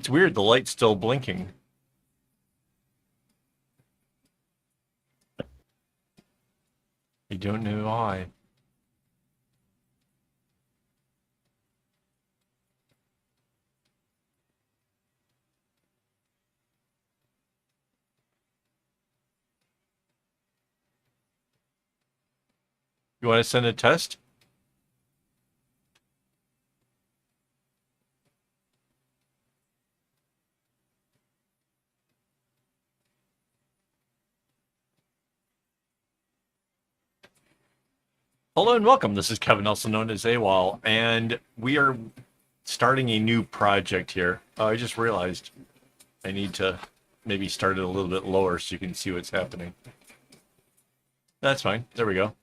It's weird, the light's still blinking. I don't know why. You want to send a test? Hello and welcome. This is Kevin, also known as AWOL, and we are starting a new project here. I just realized I need to maybe start it a little bit lower so you can see what's happening. That's fine. There we go.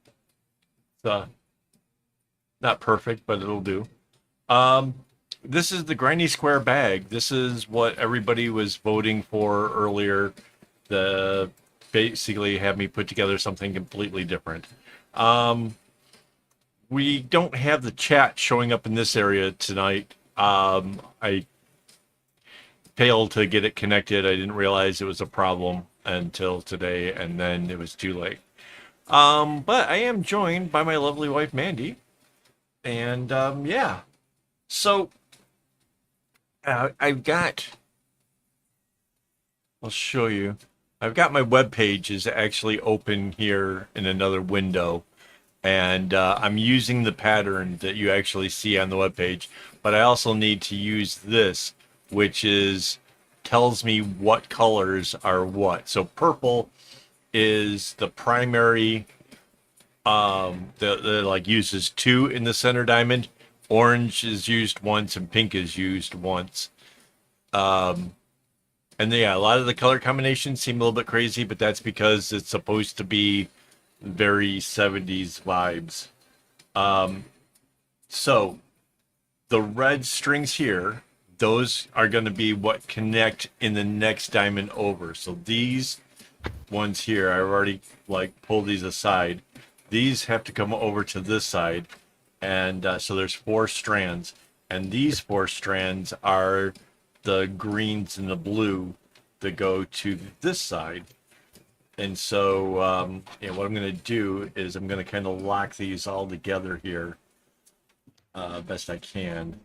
It's not perfect, but it'll do. Um, this is the Granny Square bag. This is what everybody was voting for earlier. The basically had me put together something completely different. Um, we don't have the chat showing up in this area tonight. I failed to get it connected. I didn't realize it was a problem until today, and then it was too late. But I am joined by my lovely wife, Mandy. And yeah, so I've got, I'll show you. I've got my web page is actually open here in another window. And I'm using the pattern that you actually see on the web page, but I also need to use this, which is tells me what colors are what. So purple is the primary that like uses two in the center diamond. Orange is used once and pink is used once. And yeah, a lot of the color combinations seem a little bit crazy, but that's because it's supposed to be very 70s vibes. So the red strings here, those are going to be what connect in the next diamond over. So these ones here, I've already like pulled these aside. These have to come over to this side. And so there's four strands. And these four strands are the greens and the blue that go to this side. And so yeah, what I'm going to do is I'm going to kind of lock these all together here best I can.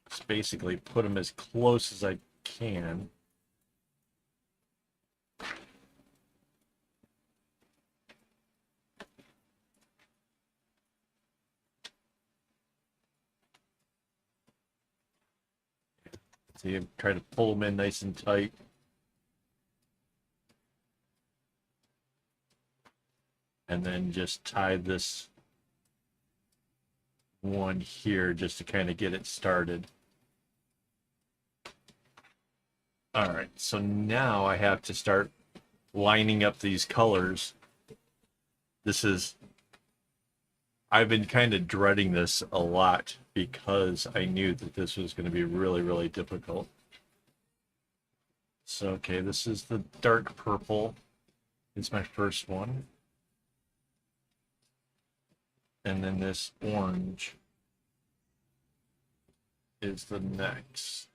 Just basically put them as close as I can. See, try to pull them in nice and tight. And then just tie this one here just to kind of get it started. All right, so now I have to start lining up these colors. I've been kind of dreading this a lot because I knew that this was going to be really, really difficult. So, okay, this is the dark purple. It's my first one. And then this orange is the next.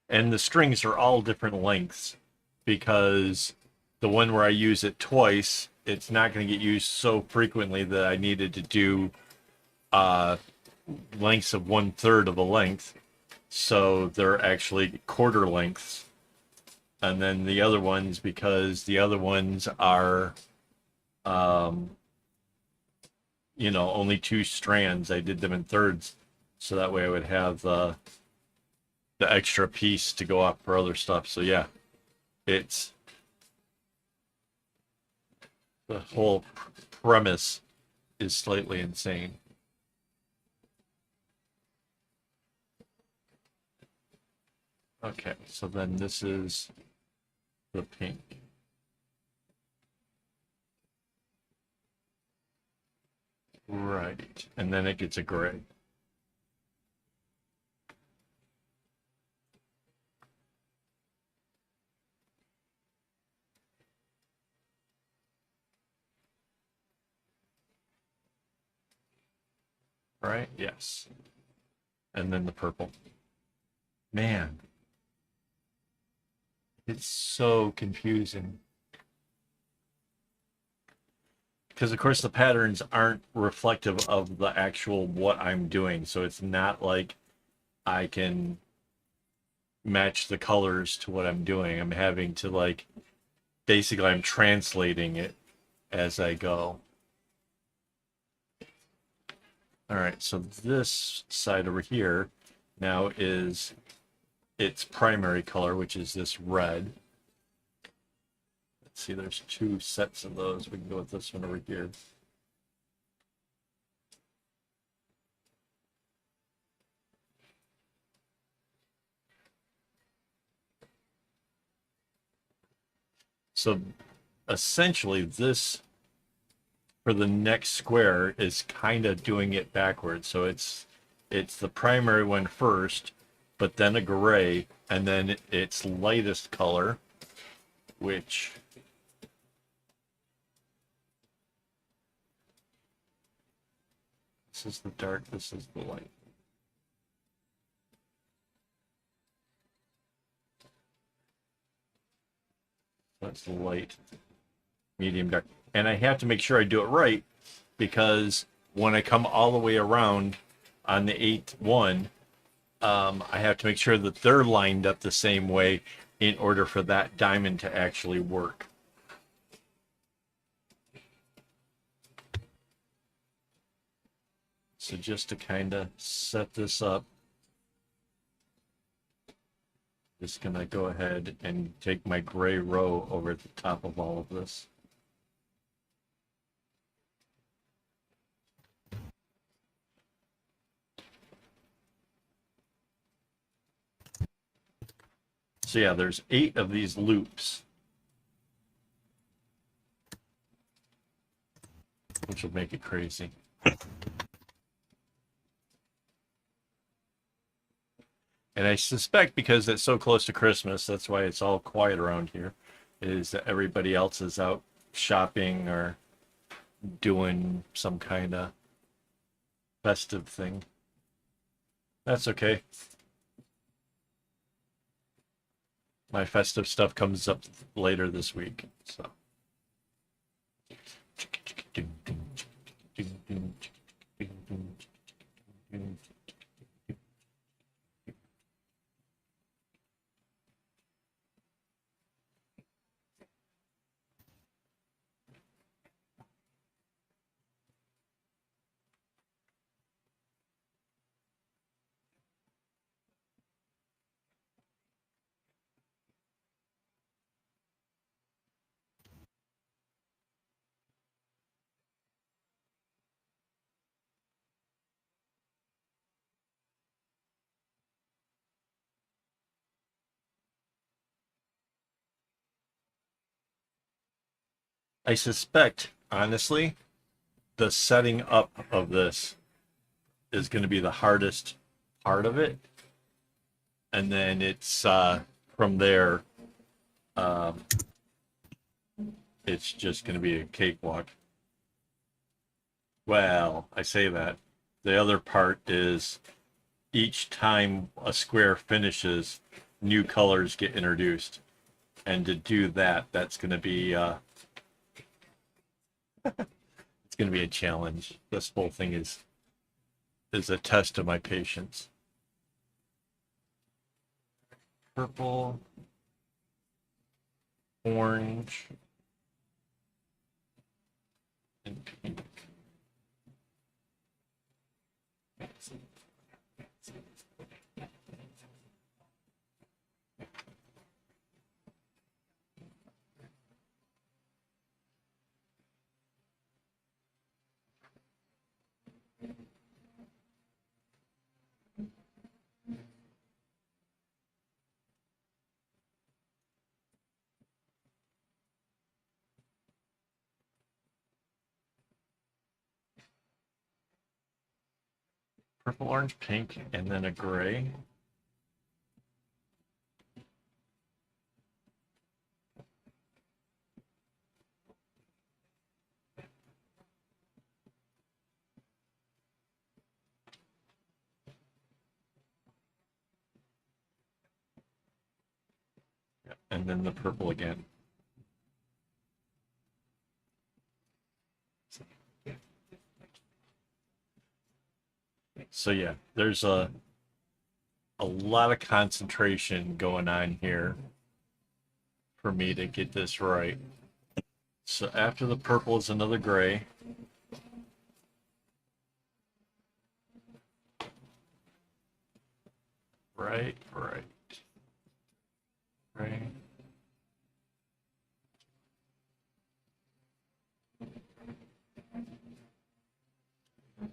And the strings are all different lengths because the one where I use it twice, it's not going to get used so frequently that I needed to do lengths of 1/3 of a length. So they're actually quarter lengths. And then the other ones, because the other ones are, only two strands, I did them in thirds. So that way I would have the extra piece to go up for other stuff. So yeah, it's the whole premise is slightly insane. Okay, so then this is the pink. Right, and then it gets a gray. right? Yes. And then the purple. Man, it's so confusing. Because of course the patterns aren't reflective of the actual what I'm doing. So it's not like I can match the colors to what I'm doing. I'm having to like basically I'm translating it as I go. All right, so this side over here now is its primary color, which is this red. Let's see, there's two sets of those. We can go with this one over here. So essentially this for the next square is kind of doing it backwards. So it's the primary one first, but then a gray, and then its lightest color, which this is the dark, this is the light. That's the light, medium, dark. And I have to make sure I do it right because when I come all the way around on the 8-1, I have to make sure that they're lined up the same way in order for that diamond to actually work. So just to kind of set this up, just gonna go ahead and take my gray row over at the top of all of this. So yeah, there's 8 of these loops, which will make it crazy. And I suspect because it's so close to Christmas, that's why it's all quiet around here, is that everybody else is out shopping or doing some kind of festive thing. That's okay. My festive stuff comes up later this week, so. I suspect, honestly, the setting up of this is going to be the hardest part of it. And then it's from there, um, it's just going to be a cakewalk. Well, I say that. The other part is each time a square finishes, new colors get introduced. And to do that, that's going to be it's going to be a challenge. This whole thing is a test of my patience. Purple, orange, and pink. Purple, orange, pink, and then a gray. and then the purple again. So yeah, there's a lot of concentration going on here for me to get this right. So after the purple is another gray. Right.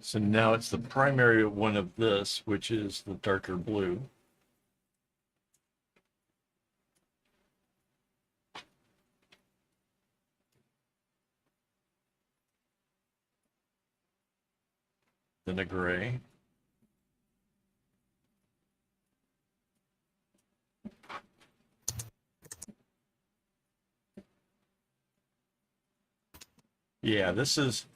So now it's the primary one of this, which is the darker blue. Then a gray. Yeah, this is,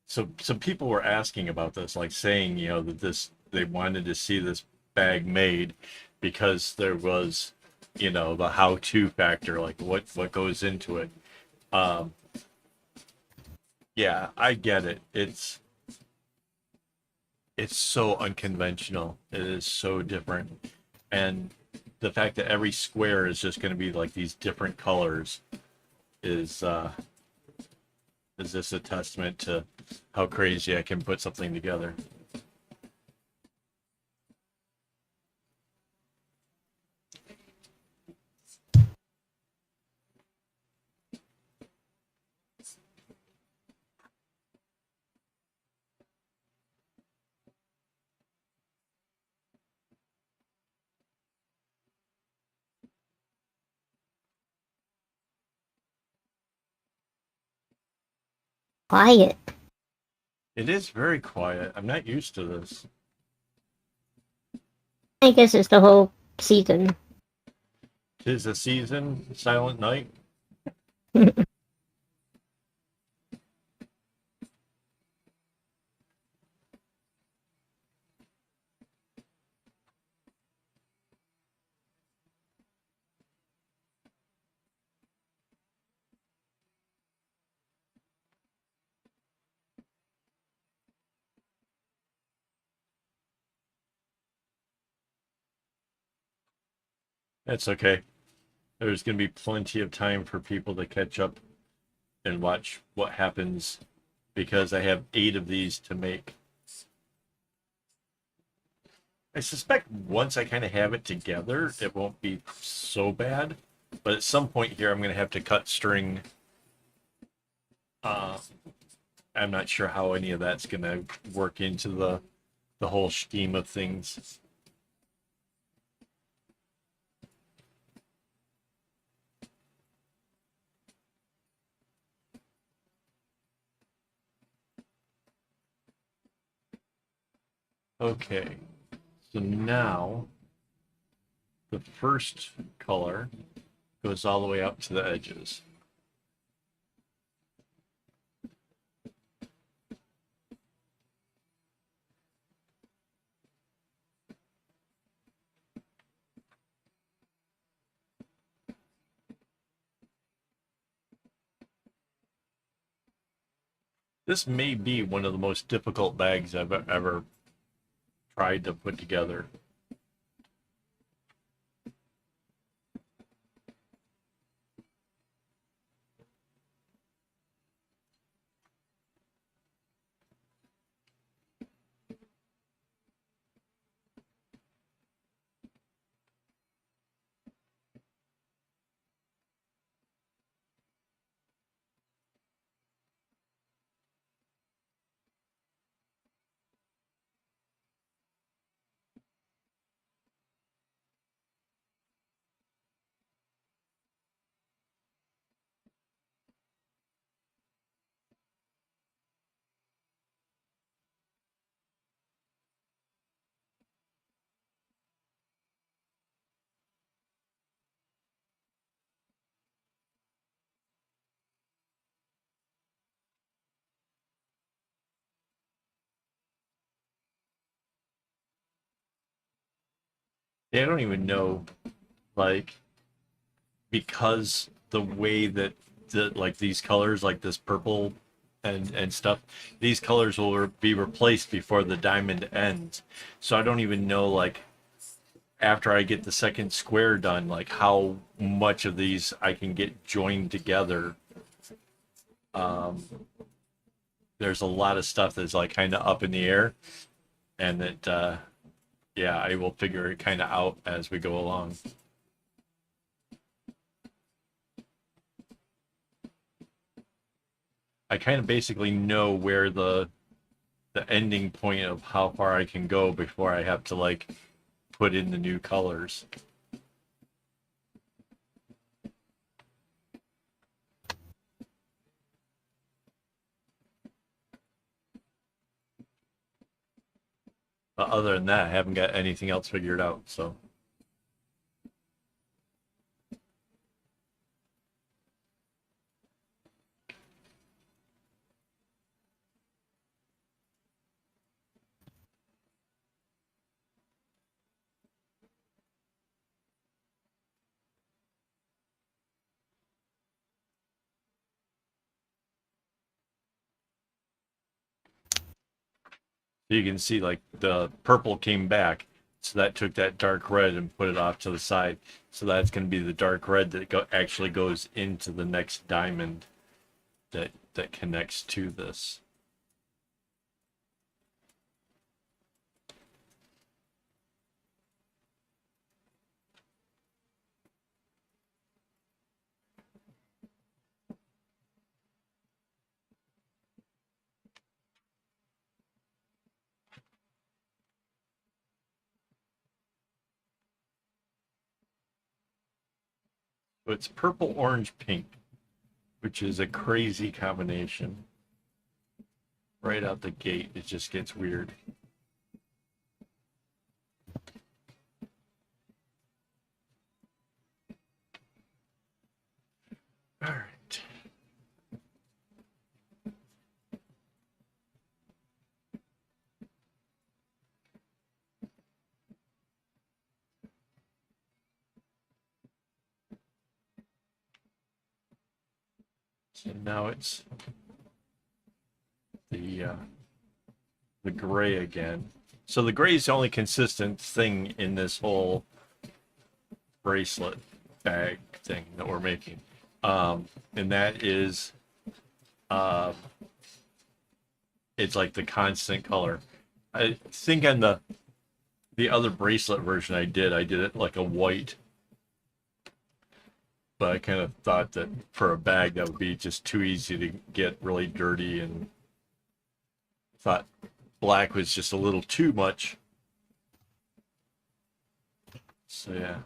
so some people were asking about this, like saying, that they wanted to see this bag made because there was, the how-to factor, like what goes into it. Um, yeah, I get it. It's so unconventional. It is so different. And the fact that every square is just going to be like these different colors is is this a testament to how crazy I can put something together. Quiet. It is very quiet. I'm not used to this. I guess it's the whole season. 'Tis the season, silent night. That's okay. There's going to be plenty of time for people to catch up and watch what happens because I have 8 of these to make. I suspect once I kind of have it together, it won't be so bad. But at some point here, I'm going to have to cut string. Uh, I'm not sure how any of that's going to work into the whole scheme of things. Okay, so now the first color goes all the way up to the edges. This may be one of the most difficult bags I've ever tried to put together. I don't even know, like, because the way that like these colors, like this purple and stuff, these colors will be replaced before the diamond ends. So I don't even know, like, after I get the second square done, like how much of these I can get joined together. Um, there's a lot of stuff that's like kind of up in the air, and that yeah, I will figure it kind of out as we go along. I kind of basically know where the ending point of how far I can go before I have to like put in the new colors. But other than that, I haven't got anything else figured out. So you can see like the purple came back. So that took that dark red and put it off to the side. So that's going to be the dark red that actually goes into the next diamond that connects to this. So it's purple, orange, pink, which is a crazy combination. Right out the gate, it just gets weird. All right. So now it's the gray again. So the gray is the only consistent thing in this whole bracelet bag thing that we're making. And that is it's like the constant color. I think on the other bracelet version I did it like a white, but I kind of thought that for a bag that would be just too easy to get really dirty, and thought black was just a little too much. So yeah.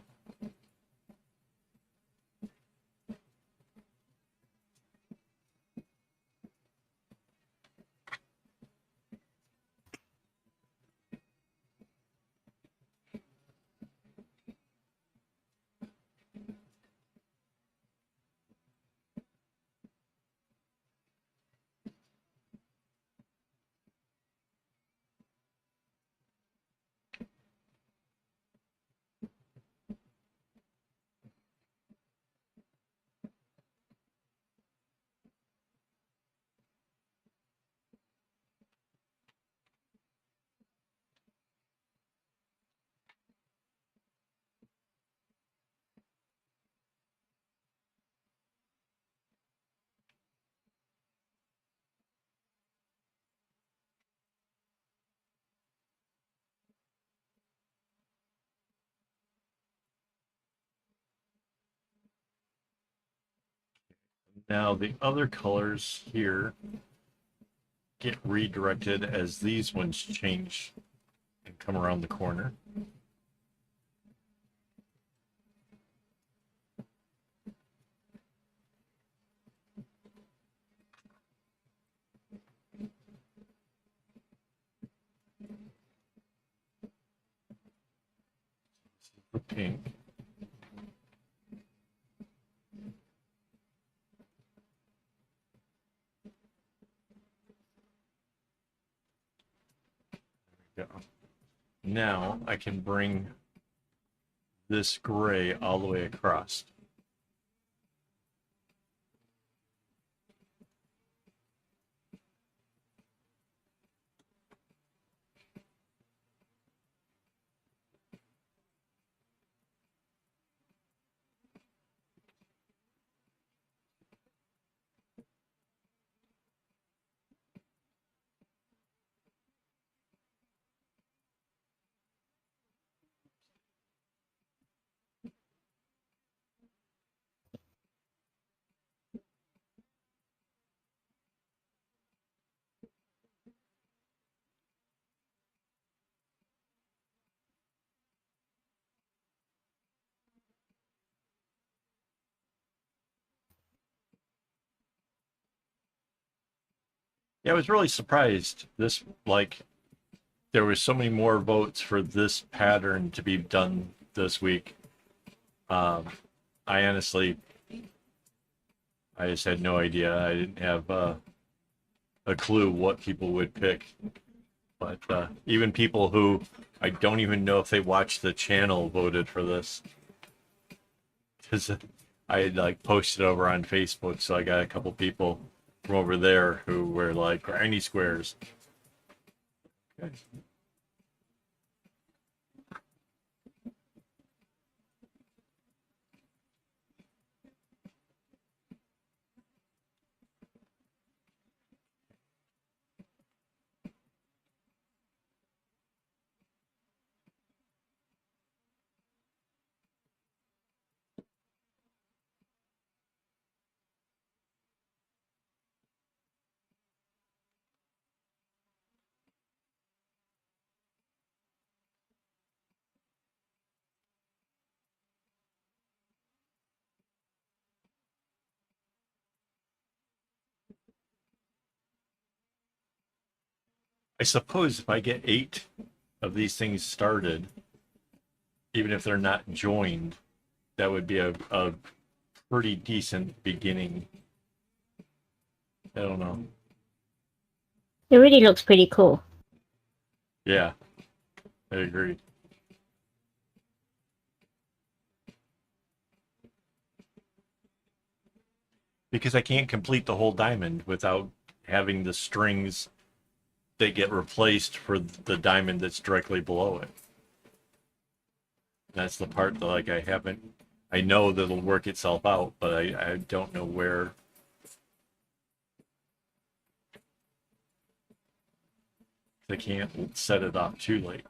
Now the other colors here get redirected as these ones change and come around the corner. The pink. There we go. Now I can bring this gray all the way across. Yeah, I was really surprised. This, like, there was so many more votes for this pattern to be done this week. Um, I honestly, I just had no idea. I didn't have a clue what people would pick. But even people who I don't even know if they watched the channel voted for this. Because I had like posted over on Facebook, so I got a couple people from over there who were like grindy squares. Okay. I suppose if I get 8 of these things started, even if they're not joined, that would be a pretty decent beginning. I don't know. It really looks pretty cool. Yeah, I agree. Because I can't complete the whole diamond without having the strings that get replaced for the diamond that's directly below it. That's the part that like I haven't. I know that it'll work itself out, but I don't know where. I can't set it up too late.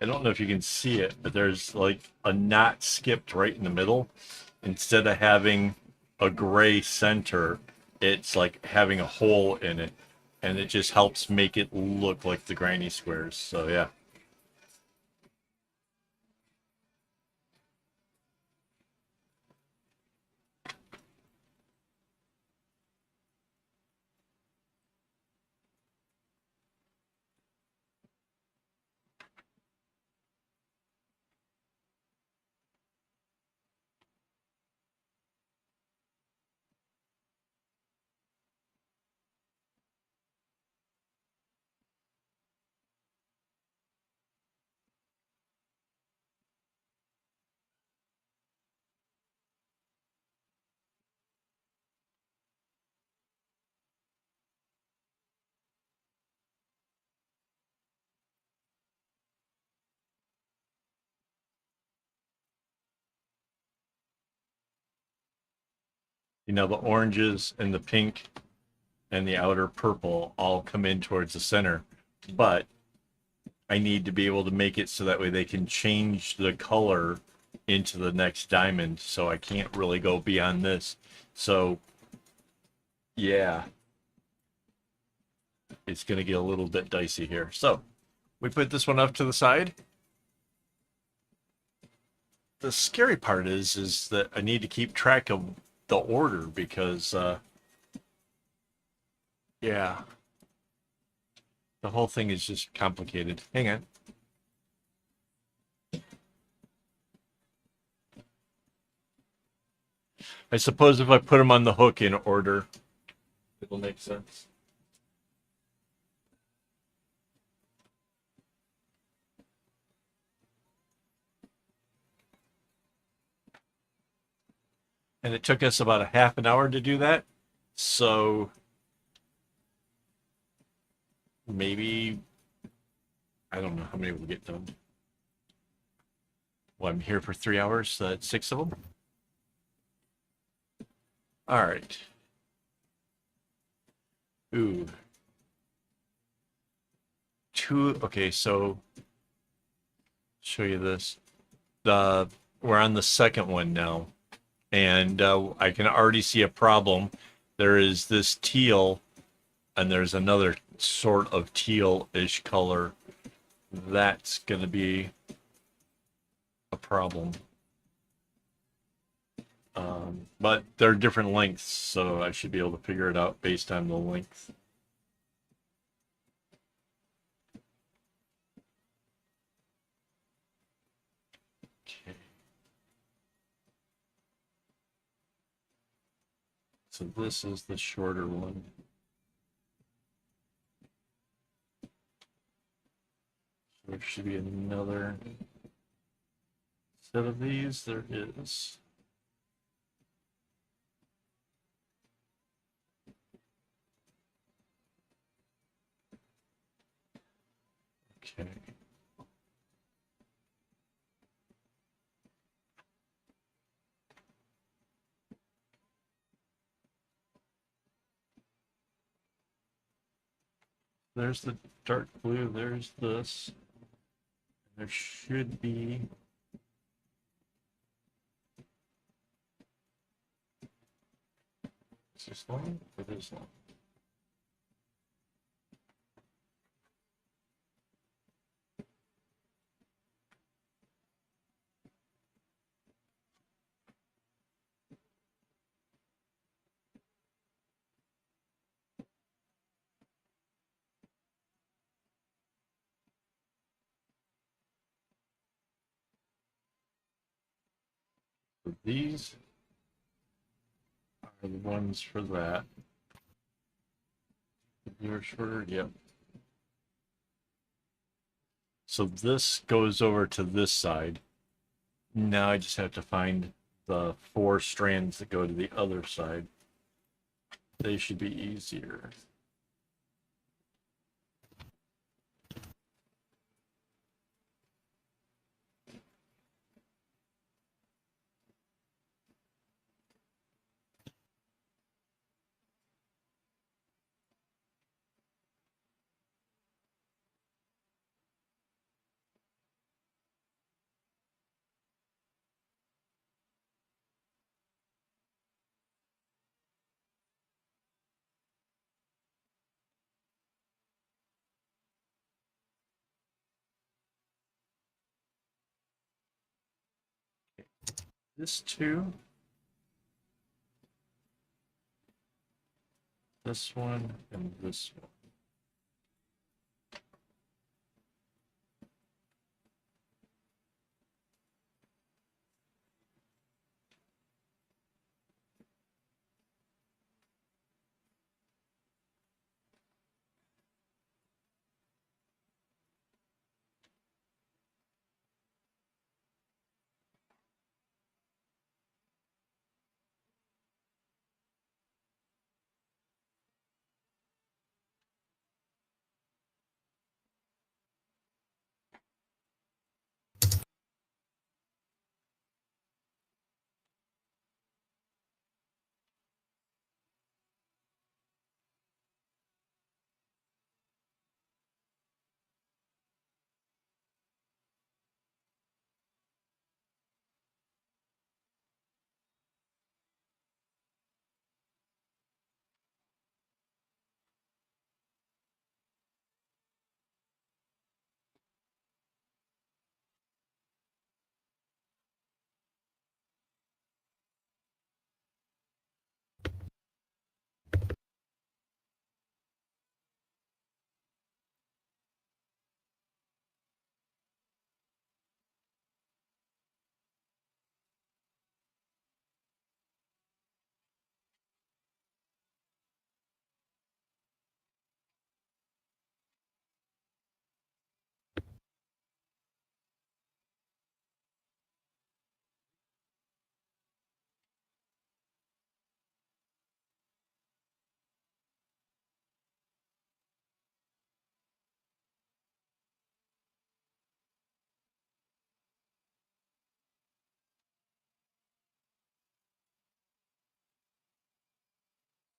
I don't know if you can see it, but there's like a knot skipped right in the middle. Instead of having a gray center, it's like having a hole in it, and it just helps make it look like the granny squares. So yeah. You know, the oranges and the pink and the outer purple all come in towards the center, but I need to be able to make it so that way they can change the color into the next diamond. So I can't really go beyond this. So yeah, it's going to get a little bit dicey here. So we put this one off to the side. The scary part is that I need to keep track of the order because yeah, the whole thing is just complicated. Hang on. I suppose if I put them on the hook in order, it'll make sense. And it took us about a half an hour to do that. So maybe, I don't know how many we'll get done. Well, I'm here for 3 hours, so that's 6 of them. All right. Ooh. Okay, so show you this. We're on the second one now, and I can already see a problem. There is this teal, and there's another sort of teal-ish color. That's going to be a problem. But they're different lengths, so I should be able to figure it out based on the length. Okay. So this is the shorter one. So there should be another set of these. There is. Okay. There's the dark blue. There's this. There should be. Is this one or this one? So these are the ones for that. You're shorter, yep. So this goes over to this side. Now I just have to find the 4 strands that go to the other side. They should be easier. This two, this one, and this one.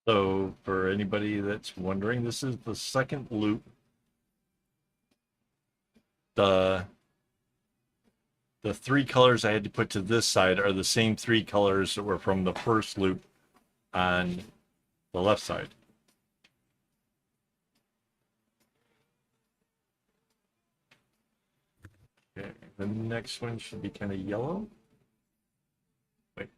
So for anybody that's wondering, this is the second loop. The three colors I had to put to this side are the same three colors that were from the first loop on the left side. Okay, the next one should be kind of yellow. Wait.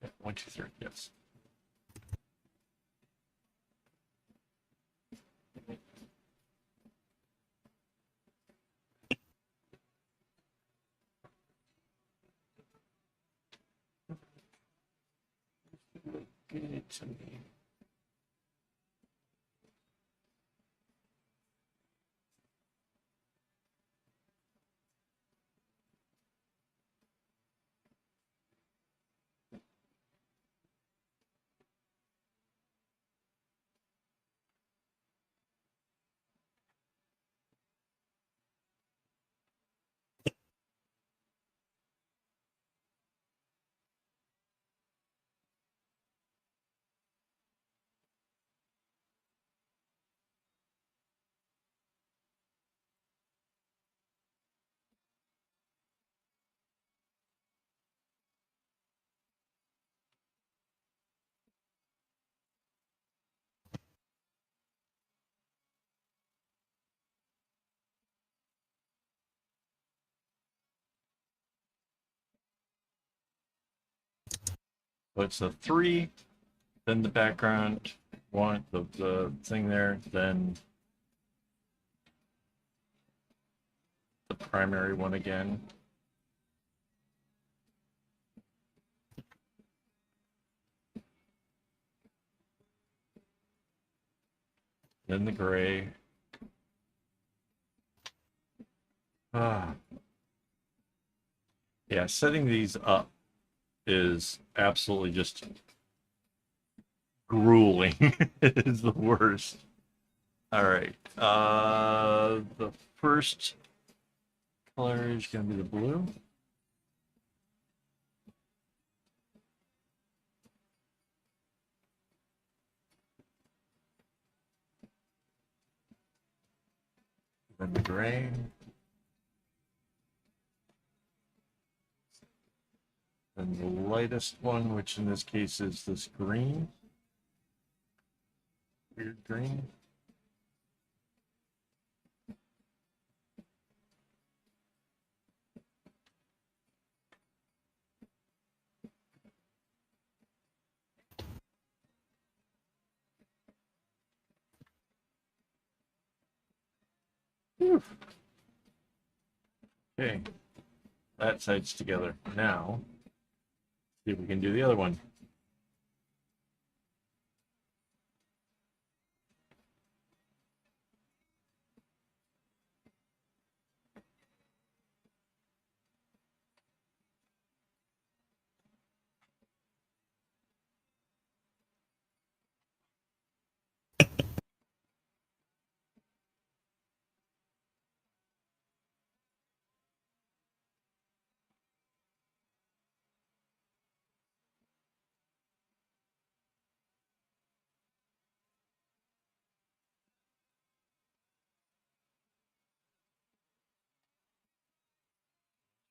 Yeah, 1, 2, 3, yes. Give it to me. So it's a 3, then the background, one, the thing there, then the primary one again. Then the gray. Ah. Yeah, setting these up is absolutely just grueling. It is the worst. All right. The first color is going to be the blue. Then the gray. Then the lightest one, which in this case is this green. Weird green. Whew. Okay, that side's together. Now, see if we can do the other one.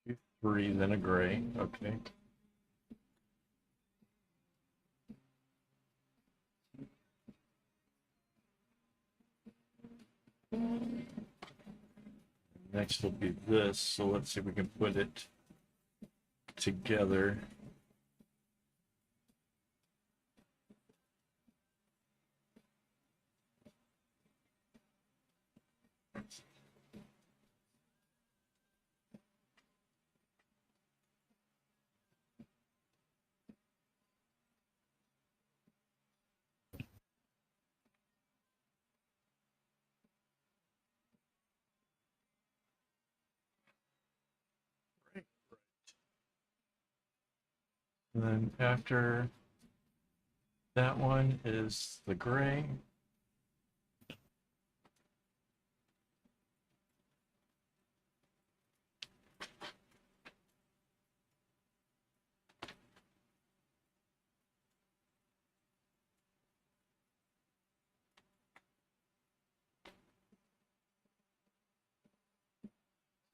Two, three, then a gray. Okay. Next will be this. So let's see if we can put it together. And then after that one is the gray.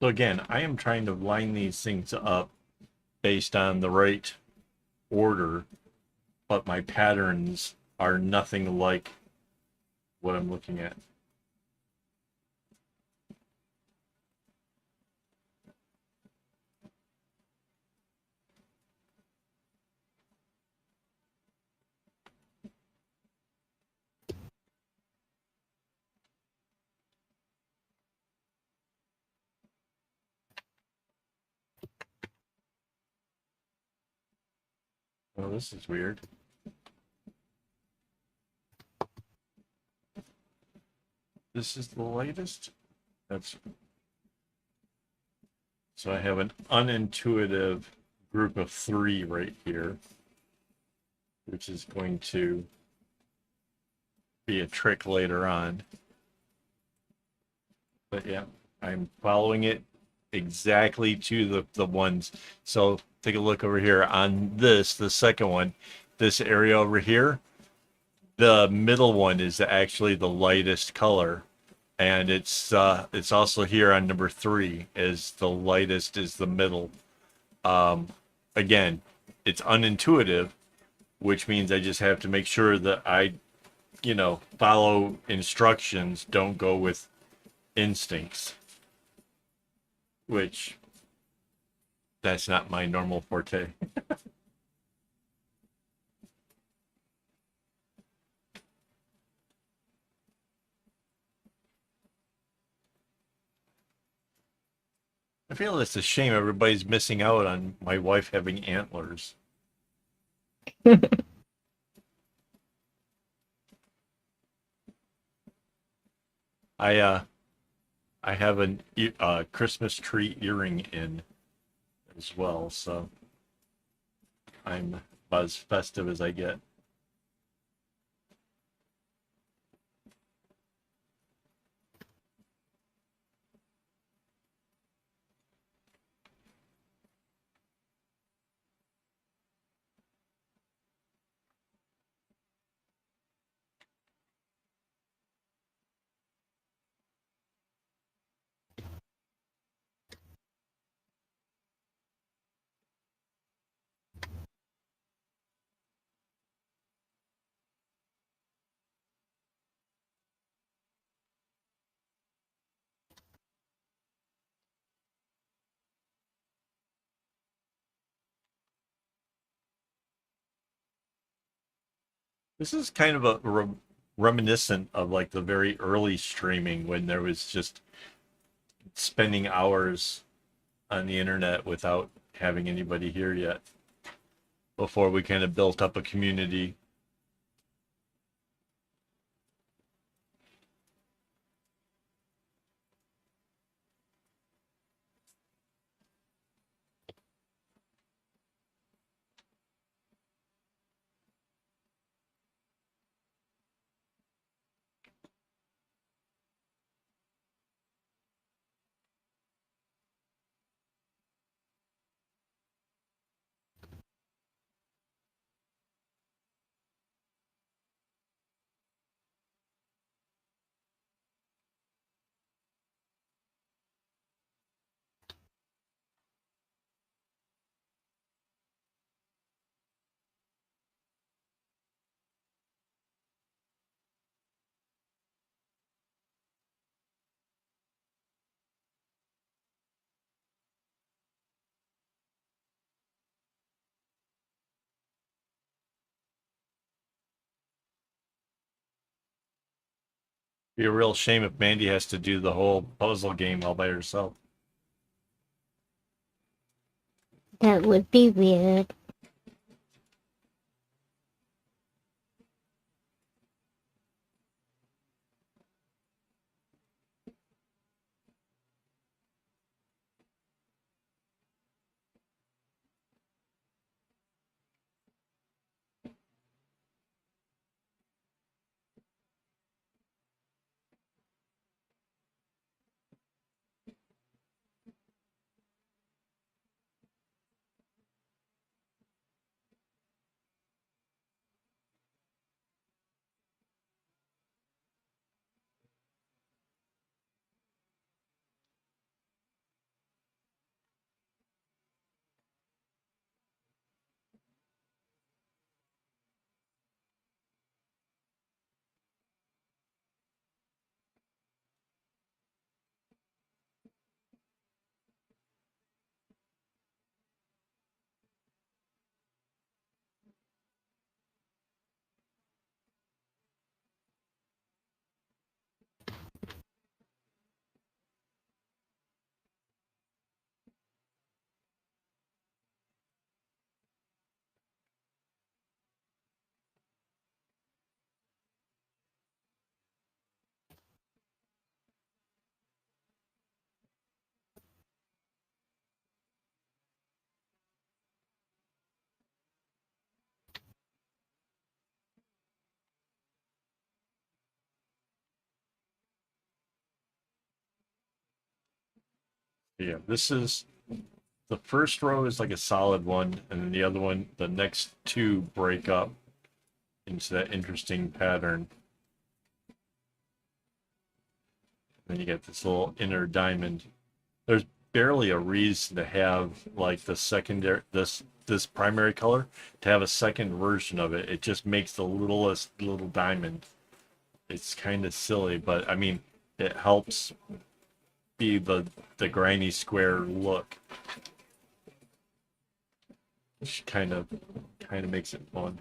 So again, I am trying to line these things up based on the right order, but my patterns are nothing like what I'm looking at. Oh, this is weird. This is the latest. That's so I have an unintuitive group of 3 right here, which is going to be a trick later on. But yeah, I'm following it exactly to the ones. So take a look over here on this, the second one, this area over here. The middle one is actually the lightest color, and it's also here on number 3 is the lightest is the middle. Um, Again, it's unintuitive, which means I just have to make sure that I, follow instructions, don't go with instincts, which that's not my normal forte. I feel it's a shame everybody's missing out on my wife having antlers. I I have an Christmas tree earring in as well, so I'm about as festive as I get. This is kind of a reminiscent of like the very early streaming when there was just spending hours on the internet without having anybody here yet before we kind of built up a community. Be a real shame if Mandy has to do the whole puzzle game all by herself. That would be weird. Yeah, this is the first row is like a solid one, and then the other one, the next two break up into that interesting pattern. Then you get this little inner diamond. There's barely a reason to have like the secondary this primary color to have a second version of it. It just makes the littlest little diamond. It's kind of silly, but I mean, it helps be the granny square look, which kind of makes it fun.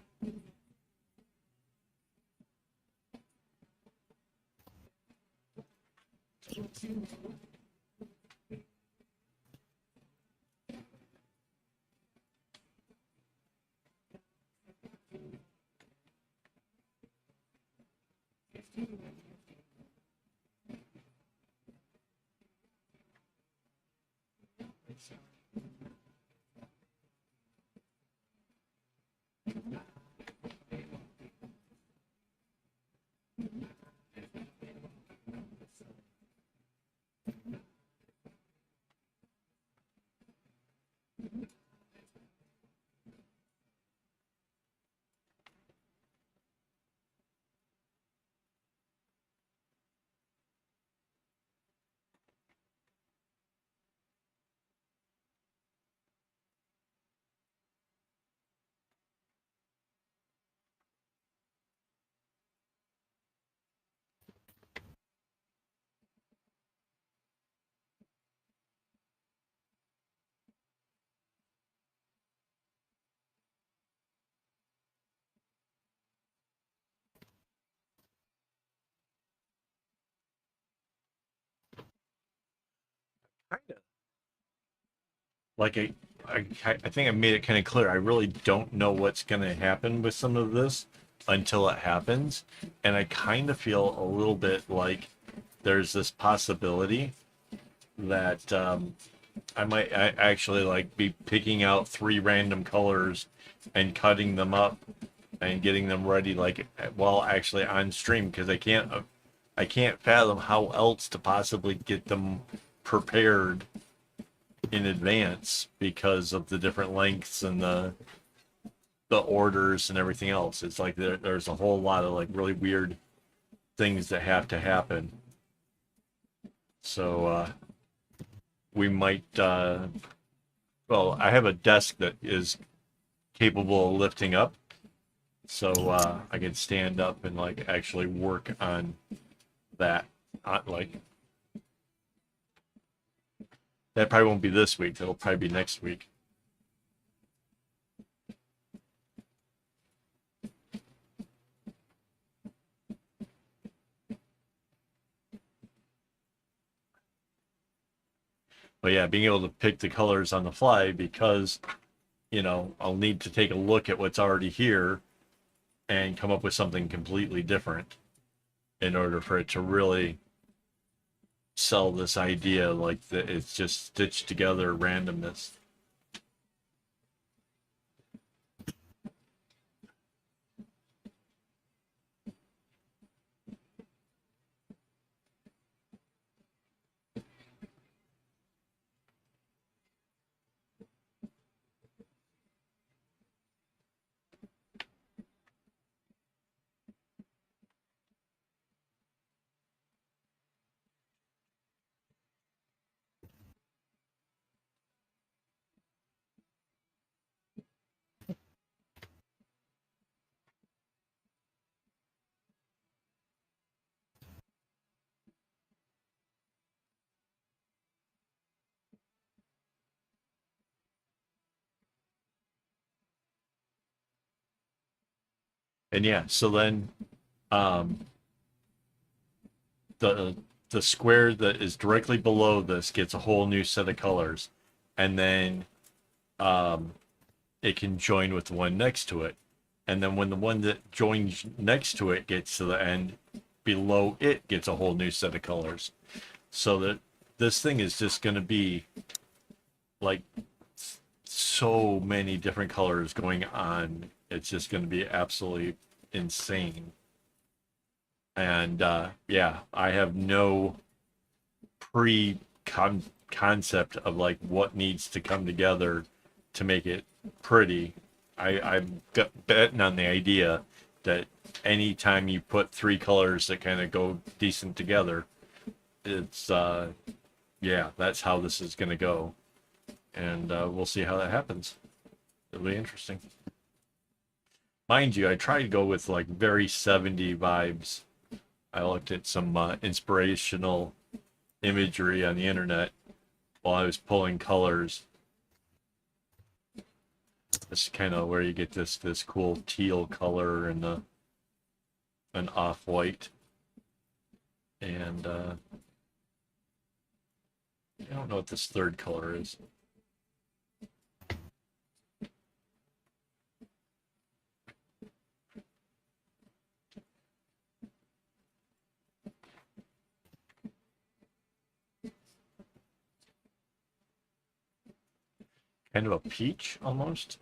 Kind of like I think I made it kind of clear. I really don't know what's going to happen with some of this until it happens, and I kind of feel a little bit like there's this possibility that I actually like be picking out three random colors and cutting them up and getting them ready like well actually on stream because I can't fathom how else to possibly get them prepared in advance because of the different lengths and the orders and everything else. It's like there's a whole lot of like really weird things that have to happen. So we might well, I have a desk that is capable of lifting up, so I can stand up and like actually work on that. Like that probably won't be this week. That'll probably be next week. But yeah, being able to pick the colors on the fly because I'll need to take a look at what's already here and come up with something completely different in order for it to really sell this idea like that it's just stitched together randomness. And yeah, so then um, the the square that is directly below this gets a whole new set of colors, and then um, it can join with the one next to it. And then when the one that joins next to it gets to the end, below it gets a whole new set of colors. So that this thing is just going to be like so many different colors going on. It's just going to be absolutely insane. And yeah, I have no pre concept of like what needs to come together to make it pretty. I'm betting on the idea that anytime you put three colors that kind of go decent together, it's yeah, that's how this is going to go, and we'll see how that happens. It'll be interesting. Mind you, I tried to go with like very 70 vibes. I looked at some inspirational imagery on the internet while I was pulling colors. This is kind of where you get this cool teal color and an off-white, and I don't know what this third color is. Kind of a peach almost.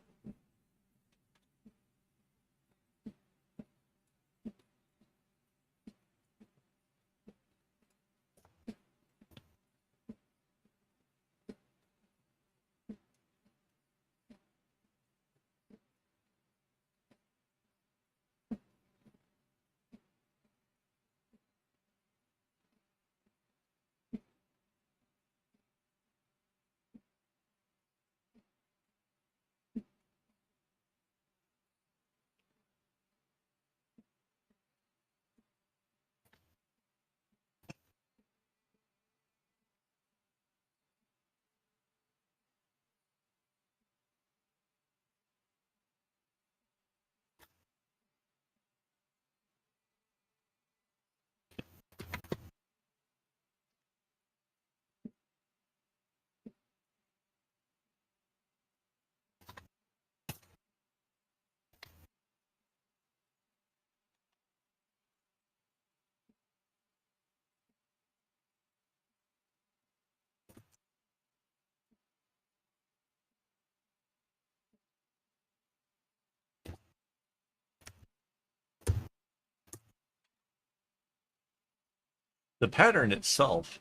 The pattern itself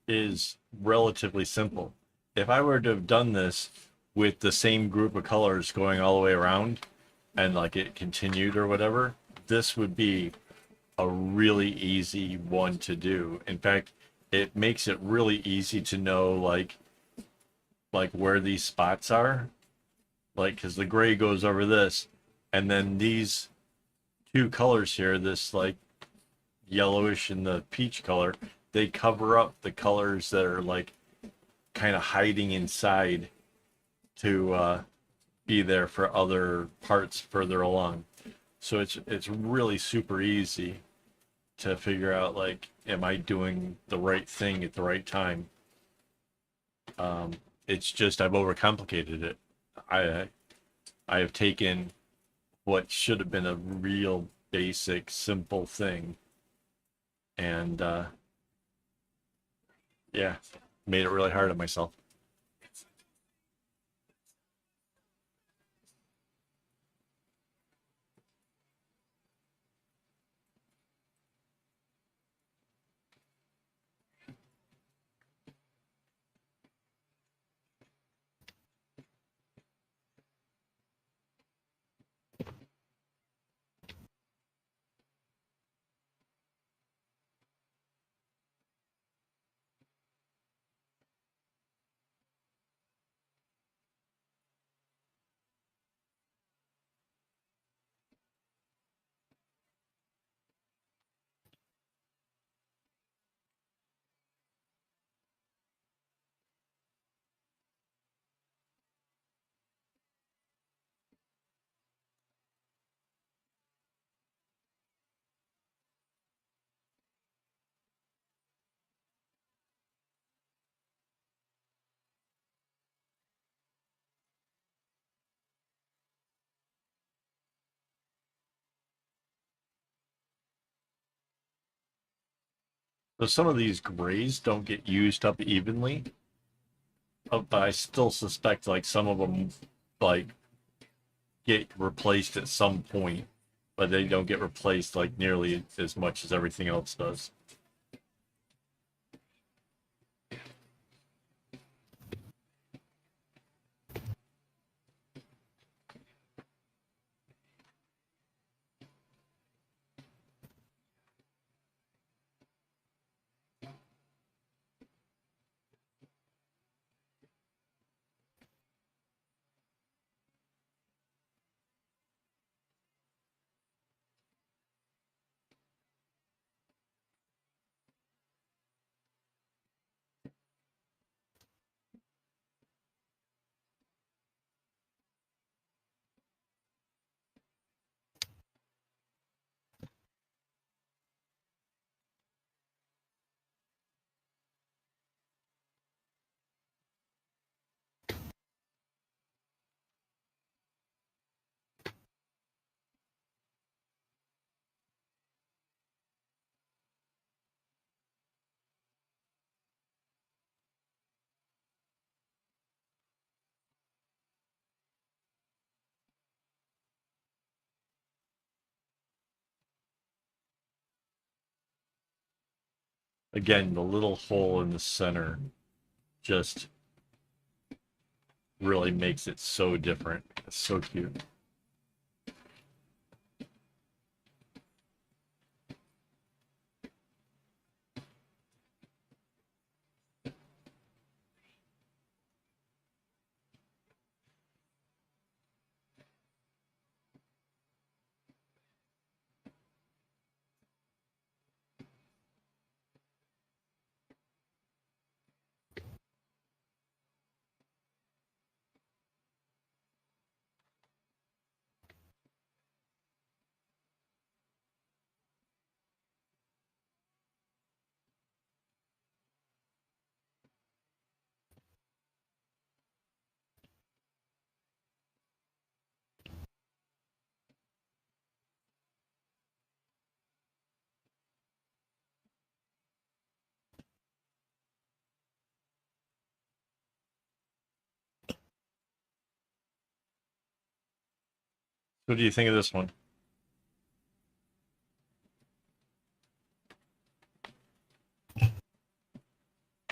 is relatively simple. If I were to have done this with the same group of colors going all the way around and like it continued or whatever, this would be a really easy one to do. In fact, it makes it really easy to know like where these spots are. Like, because the gray goes over this, and then these two colors here, this like yellowish and the peach color, they cover up the colors that are like kind of hiding inside to be there for other parts further along. So it's really super easy to figure out like, am I doing the right thing at the right time? It's just I've overcomplicated it. I have taken what should have been a real basic, simple thing, and yeah, made it really hard on myself. So some of these grays don't get used up evenly, but I still suspect like some of them like get replaced at some point, but they don't get replaced like nearly as much as everything else does. Again, the little hole in the center just really makes it so different. It's so cute. What do you think of this one?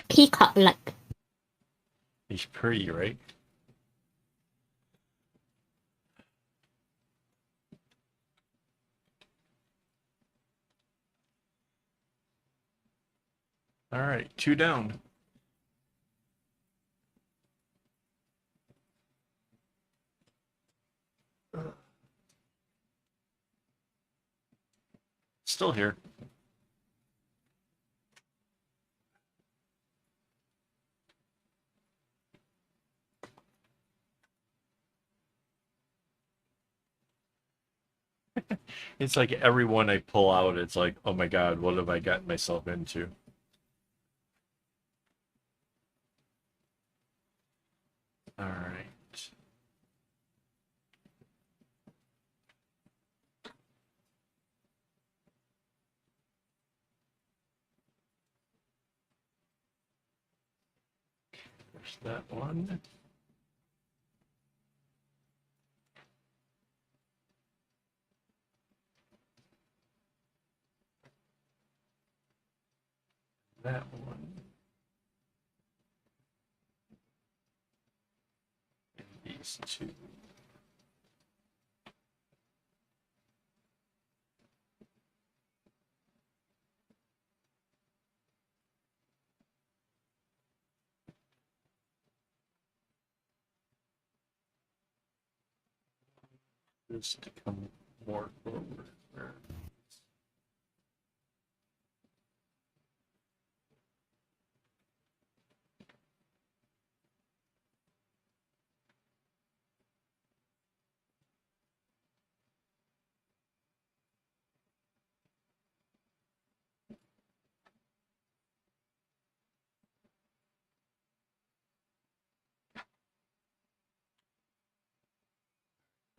Peacock-like. He's pretty, right? All right, 2 down. Still here. It's like every one I pull out, it's like, oh my God, what have I gotten myself into? All right. There's that one. That one. And these two. Just to come more forward.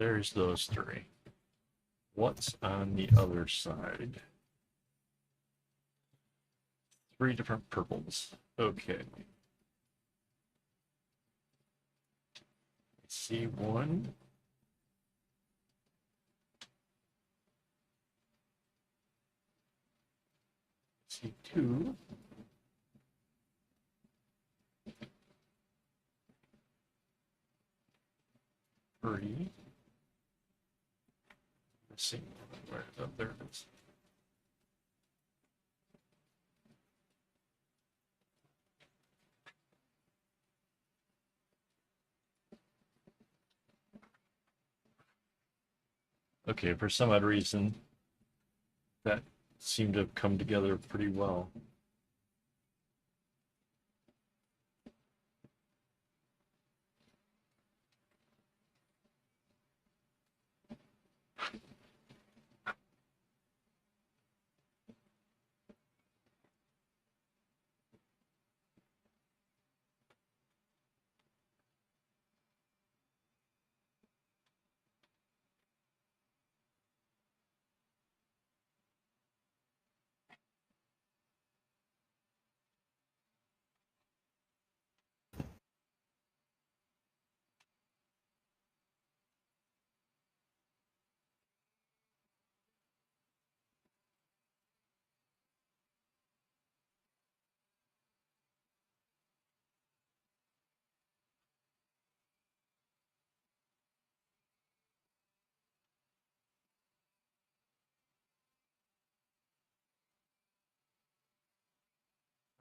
There's those 3. What's on the other side? 3 different purples. Okay. See 1. See 2. 3. Missing where? Oh, there it is. Okay, for some odd reason, that seemed to have come together pretty well.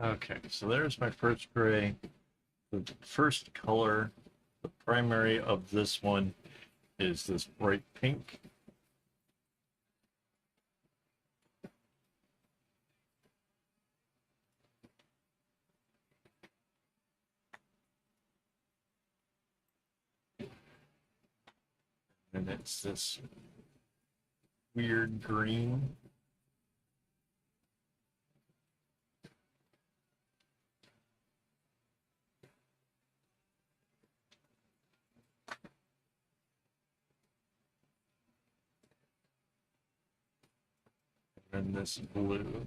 Okay, so there's my first gray. The first color, the primary of this one is this bright pink. And it's this weird green. And this blue.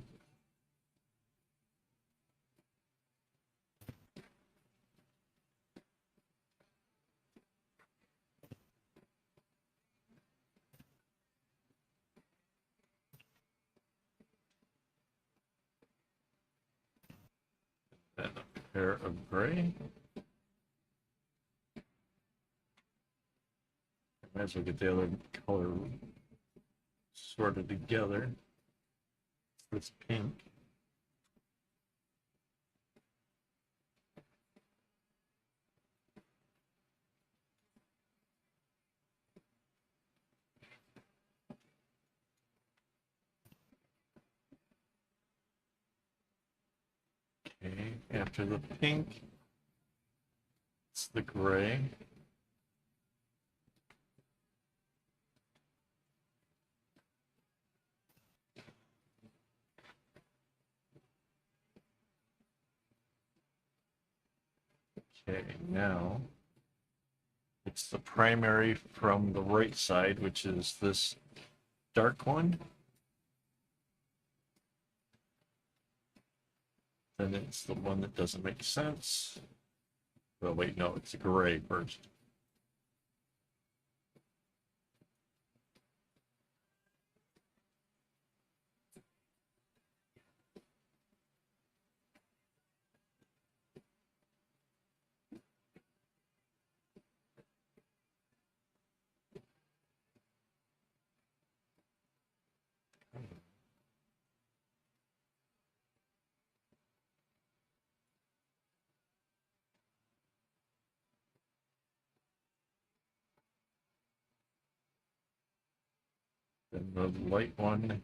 And a pair of gray. Might as well get the other color sorted together. This pink. Okay, after the pink, it's the gray. Okay, now it's the primary from the right side, which is this dark one. Then it's the one that doesn't make sense. Well, wait, no, it's gray first. Then the light one.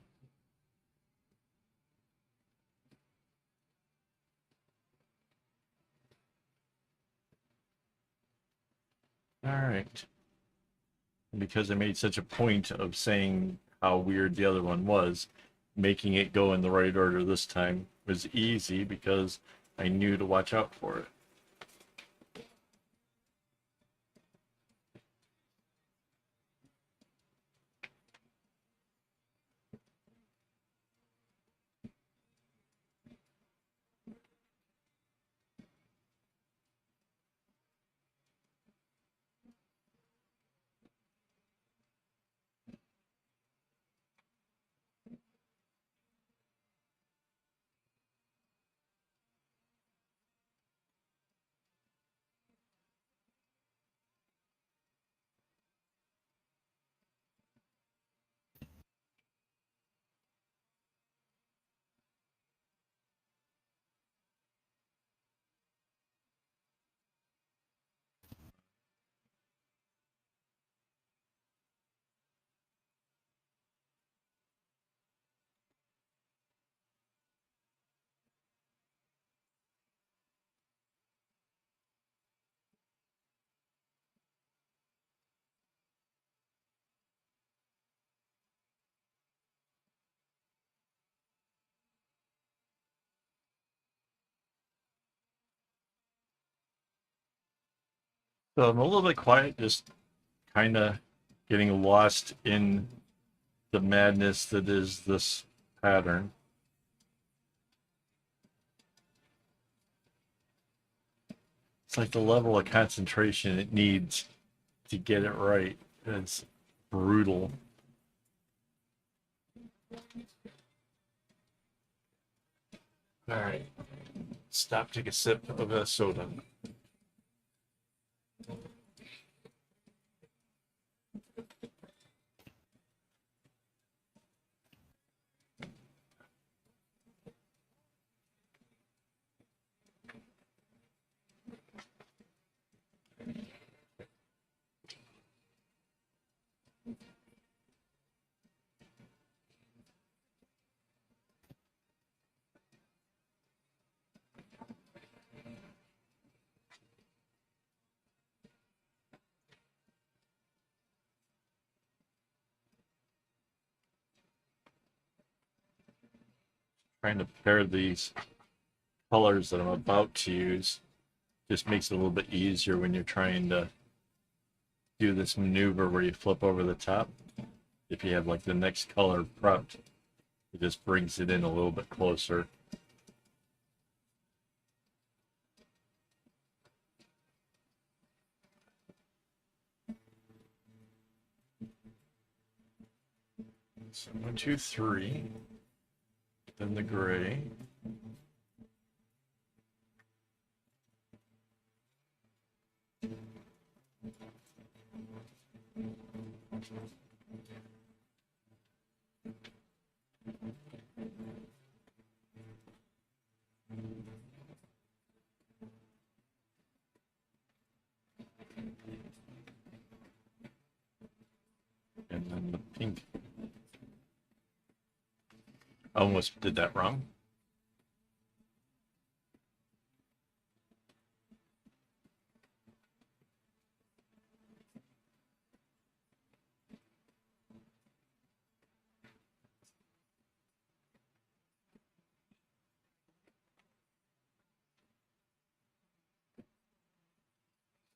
All right. Because I made such a point of saying how weird the other one was, making it go in the right order this time was easy because I knew to watch out for it. So I'm a little bit quiet, just kind of getting lost in the madness that is this pattern. It's like the level of concentration it needs to get it right. It's brutal. All right. Stop, take a sip of a soda. trying to pair these colors that I'm about to use just makes it a little bit easier when you're trying to do this maneuver where you flip over the top. If you have like the next color prepped, it just brings it in a little bit closer. So 1, 2, 3, then the gray. And then the pink. I almost did that wrong.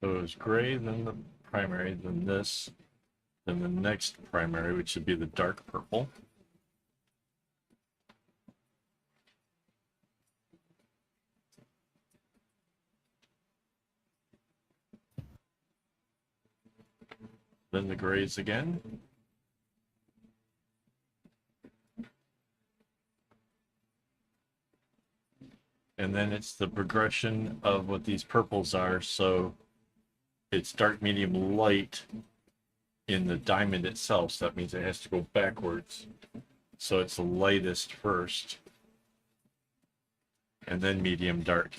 So it was gray, then the primary, then this, then the next primary, which should be the dark purple. Then the grays again. And then it's the progression of what these purples are. So it's dark, medium, light in the diamond itself. So that means it has to go backwards. So it's the lightest first, and then medium, dark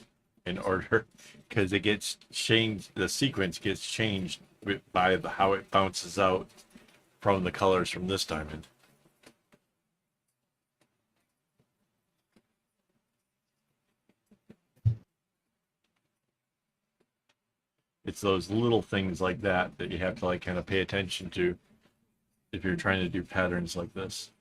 in order, because it gets changed. The sequence gets changed by how it bounces out from the colors from this diamond. It's those little things like that that you have to like kind of pay attention to if you're trying to do patterns like this.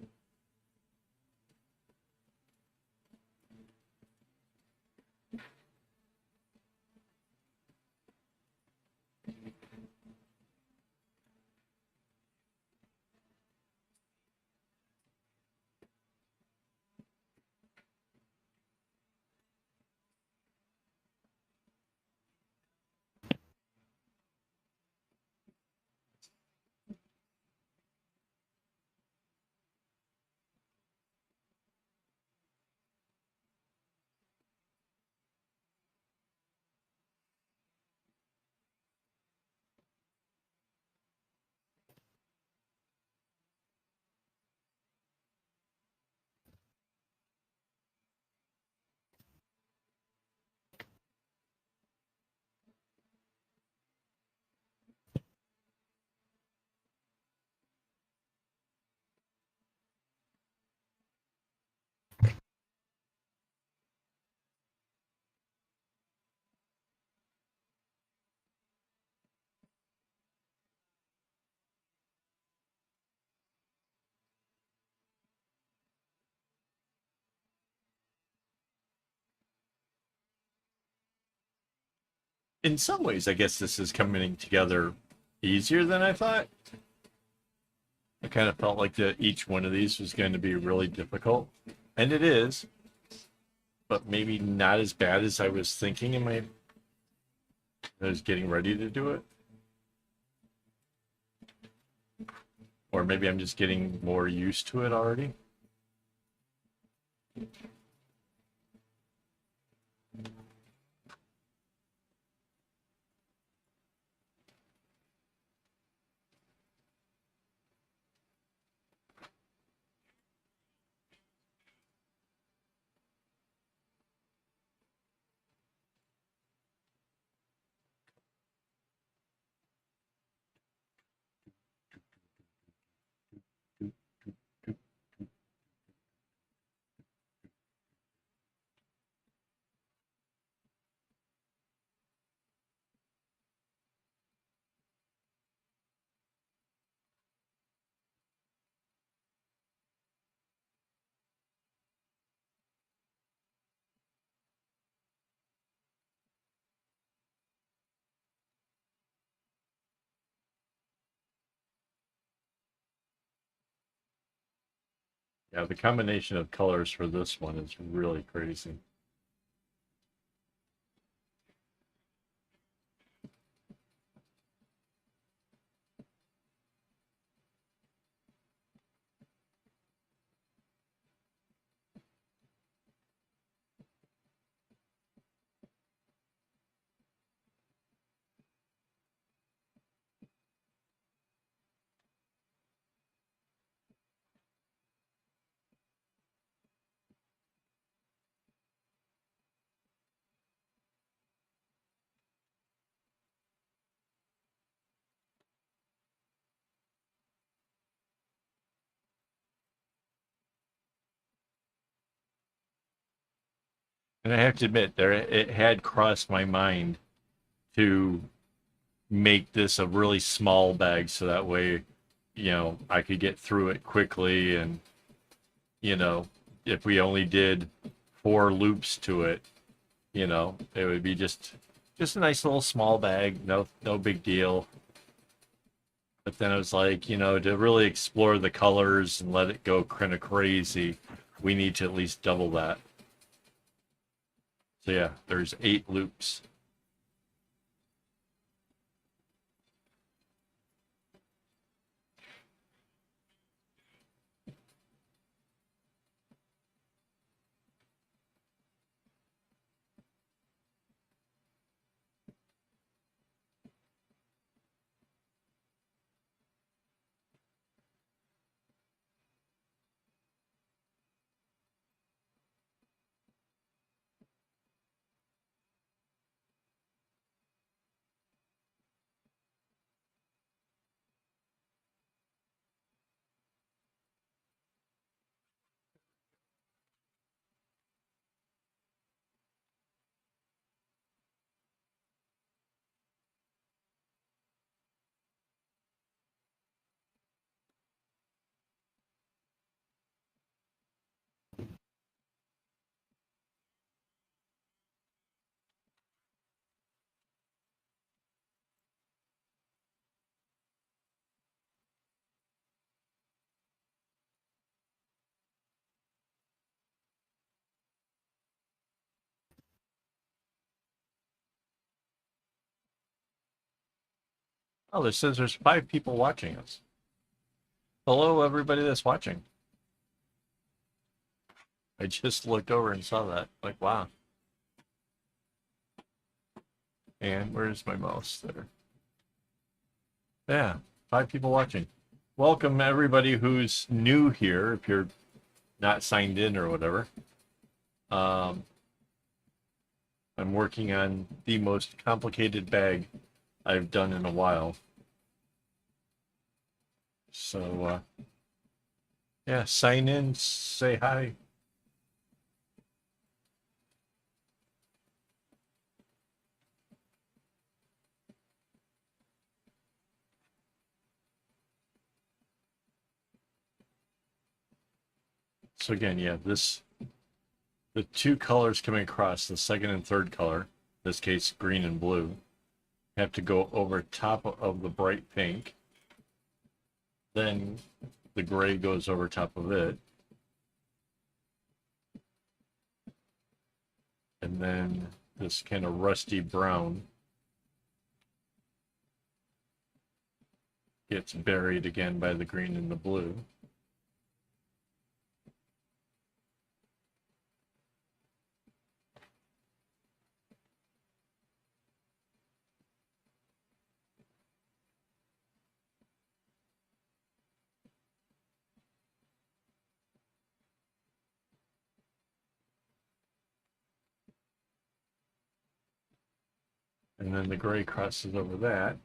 In some ways, I guess this is coming together easier than I thought. I kind of felt like each one of these was going to be really difficult, and it is, but maybe not as bad as I was thinking in my. I was getting ready to do it, or maybe I'm just getting more used to it already. Yeah, the combination of colors for this one is really crazy. And I have to admit, it had crossed my mind to make this a really small bag so that way, I could get through it quickly. And, you know, if we only did 4 loops to it, it would be just a nice little small bag, no big deal. But then it was like, to really explore the colors and let it go kind of crazy, we need to at least double that. So yeah, there's 8 loops. Oh, this says there's 5 people watching us. Hello, everybody that's watching. I just looked over and saw that. Like, wow. And where's my mouse there? Yeah, 5 people watching. Welcome, everybody who's new here, if you're not signed in or whatever. Um, I'm working on the most complicated bag I've done in a while. So, yeah, sign in, say hi. So again, yeah, the 2 colors coming across, the second and third color, in this case green and blue, have to go over top of the bright pink. Then the gray goes over top of it. And then this kind of rusty brown gets buried again by the green and the blue. And then the gray crosses over that.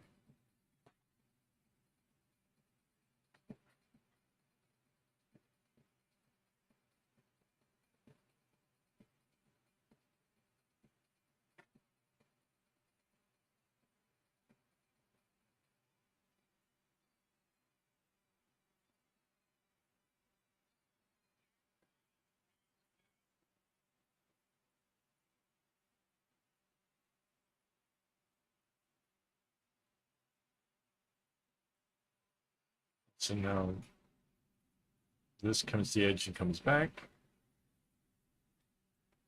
So now This comes to the edge and comes back.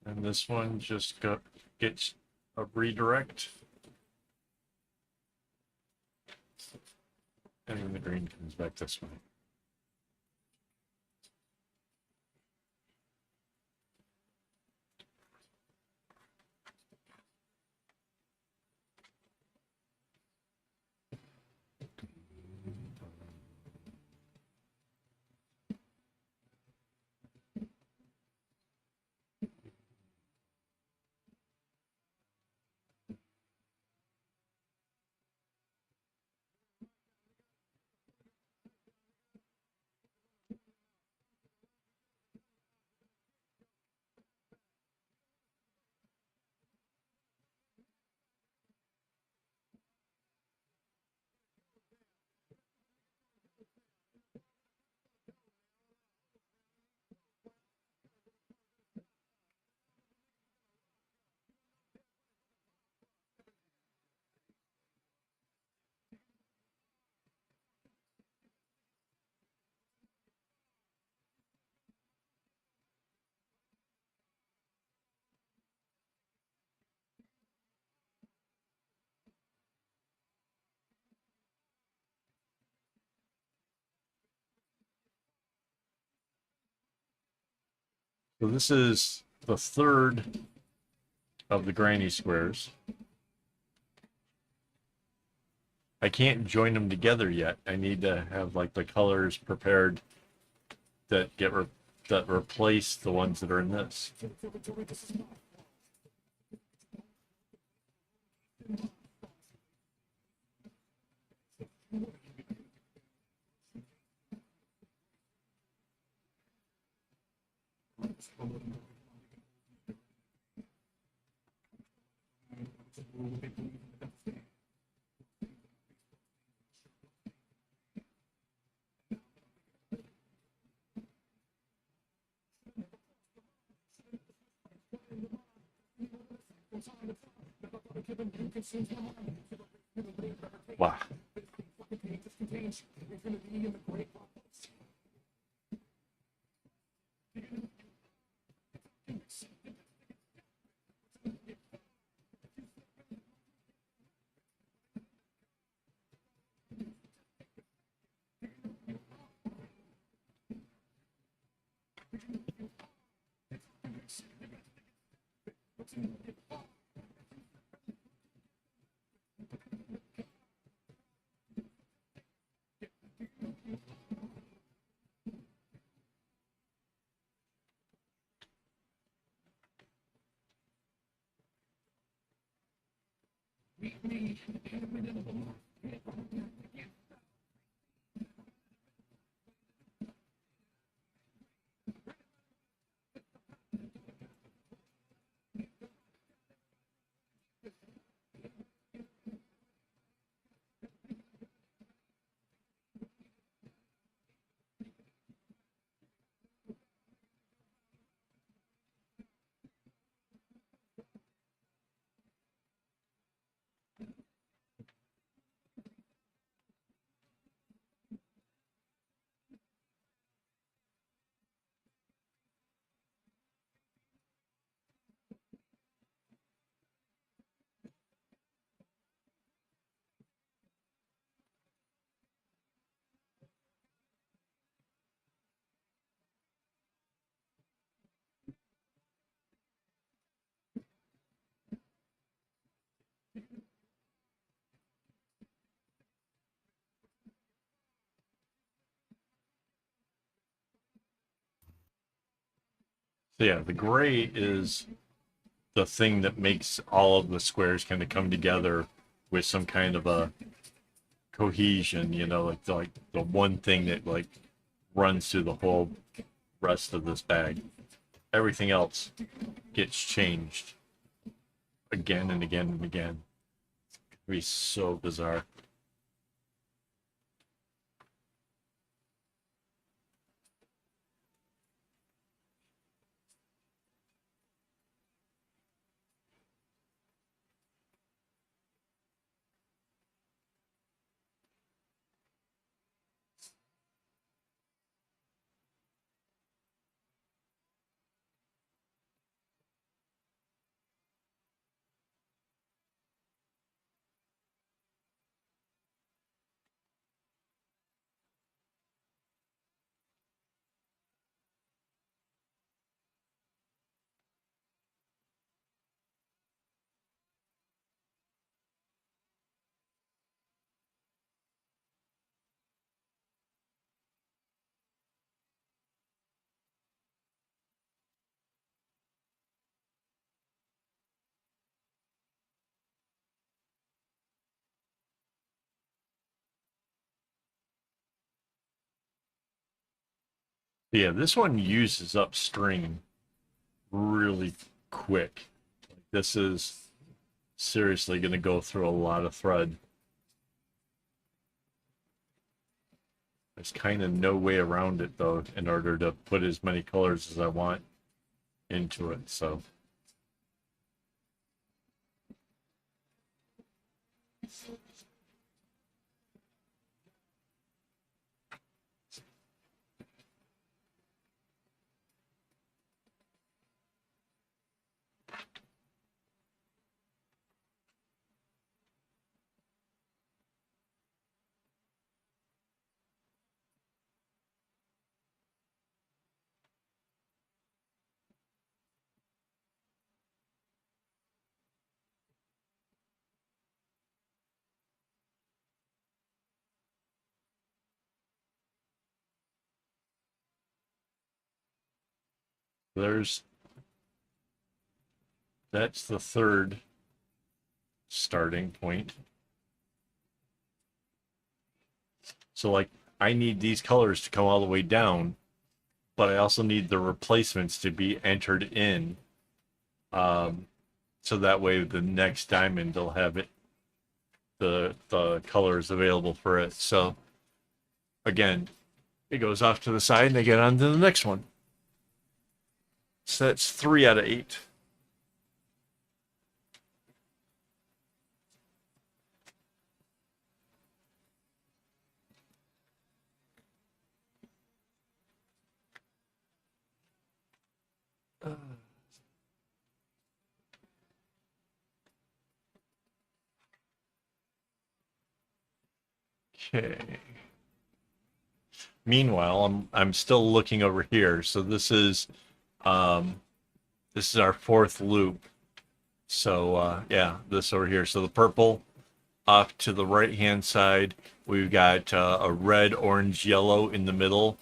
And this one just gets a redirect. And then the green comes back this way. So this is the third of the granny squares. I can't join them together yet. I need to have like the colors prepared that that replace the ones that are in this. Wow. So yeah, the gray is the thing that makes all of the squares kind of come together with some kind of a cohesion, you know, like the one thing that like runs through the whole rest of this bag. Everything else gets changed again and again and again. It'd be so bizarre. Yeah, this one uses up string really quick. This is seriously going to go through a lot of thread. There's kind of no way around it though, in order to put as many colors as I want into it. So there's that's the third starting point. So like I need these colors to come all the way down, but I also need the replacements to be entered in. Um, so that way the next diamond will have it the colors available for it. So again, it goes off to the side and they get on to the next one. So that's 3 out of 8. Okay. Meanwhile, I'm still looking over here. So um this is our fourth loop. So yeah, this over here. So the purple off to the right hand side, we've got a red, orange, yellow in the middle,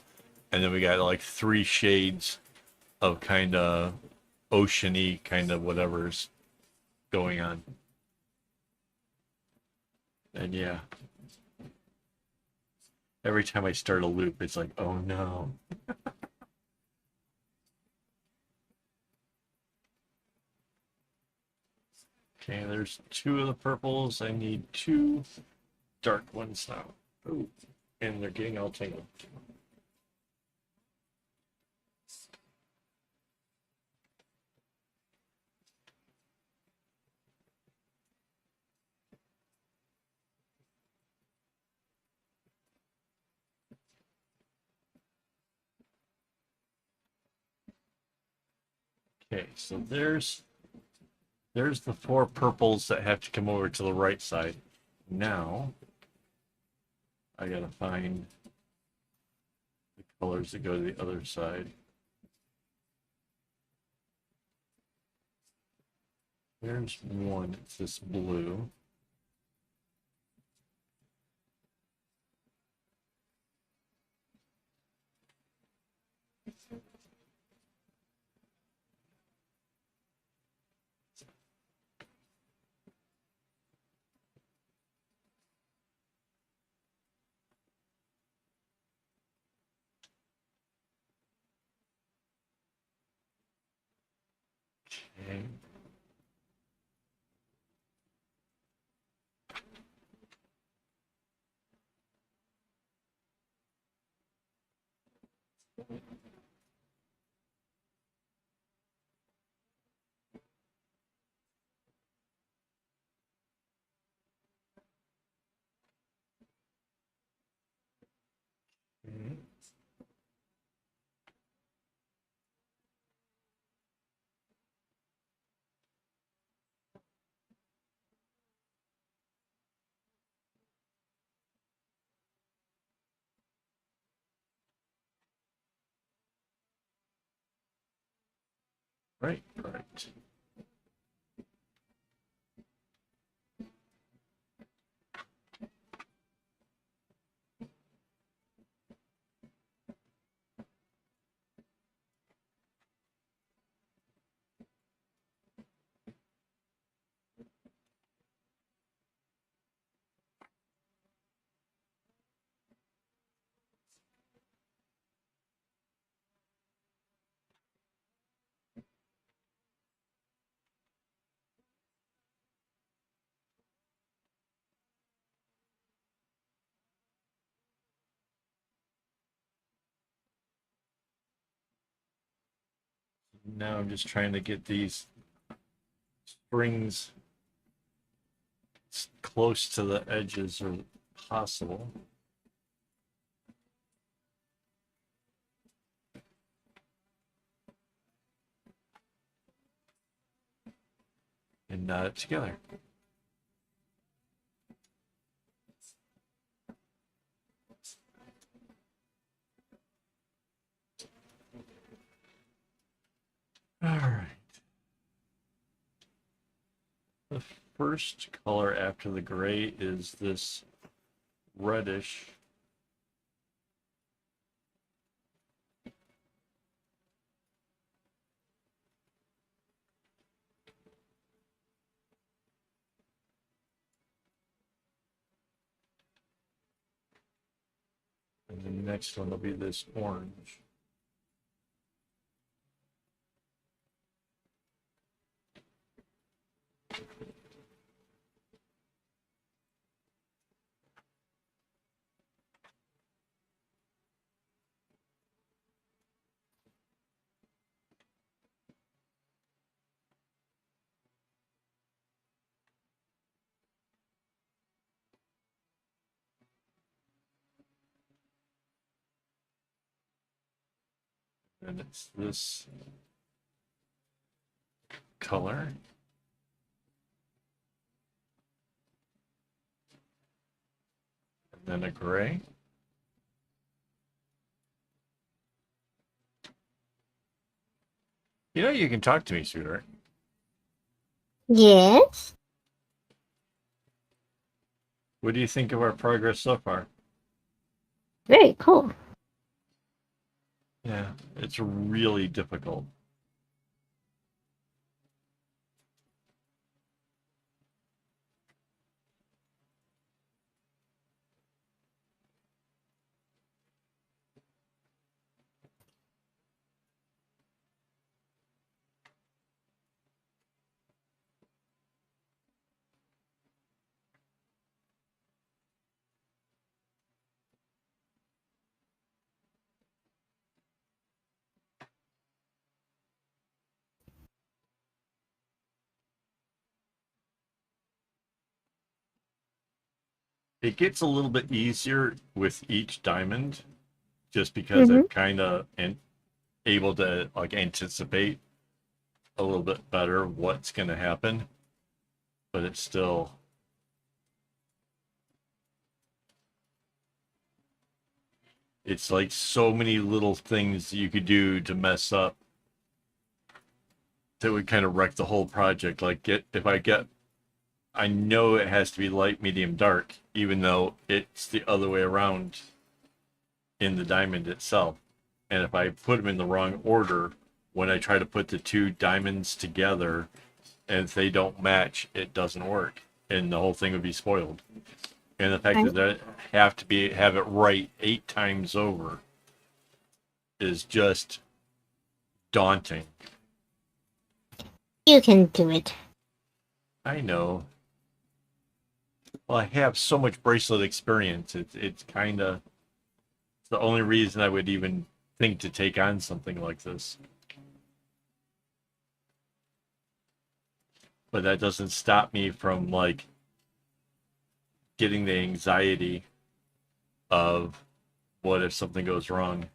and then we got like 3 shades of kind of oceany kind of whatever's going on. And yeah, every time I start a loop, it's like, oh no. Okay, there's 2 of the purples. I need 2 dark ones now. Ooh, and they're getting all tangled. Okay, so there's the 4 purples that have to come over to the right side. Now I gotta find the colors that go to the other side. There's one, it's this blue. Okay. Okay. Right, right. Now I'm just trying to get these springs as close to the edges as possible. And knot it together. All right. The first color after the gray is this reddish. And the next one will be this orange. And it's this color. And then a gray. You know, you can talk to me, sweetheart. Yes. What do you think of our progress so far? Very cool. Yeah, it's really difficult. It gets a little bit easier with each diamond just because Mm-hmm. I'm kind of able to like anticipate a little bit better what's going to happen, but it's still it's like so many little things you could do to mess up that would kind of wreck the whole project. Like I know it has to be light, medium, dark, even though it's the other way around in the diamond itself. And if I put them in the wrong order, when I try to put the two diamonds together, and if they don't match, it doesn't work, and the whole thing would be spoiled. And the fact Right. that I have it right 8 times over is just daunting. You can do it. I know. Well, I have so much bracelet experience. It's kind of the only reason I would even think to take on something like this. But that doesn't stop me from like getting the anxiety of what if something goes wrong.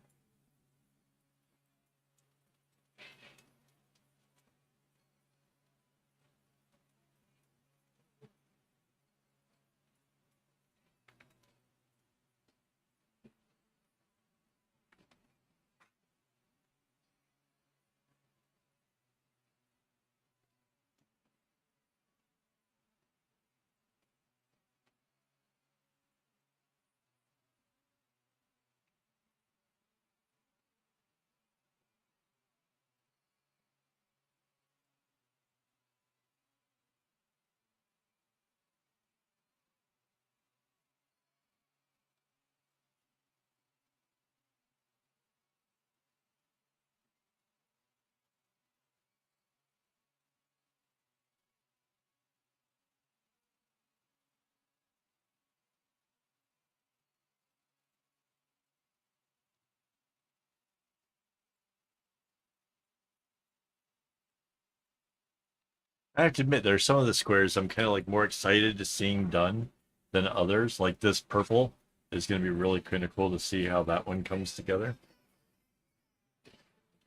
I have to admit, there's some of the squares I'm kind of like more excited to seeing done than others. Like this purple is going to be really kind of cool to see how that one comes together.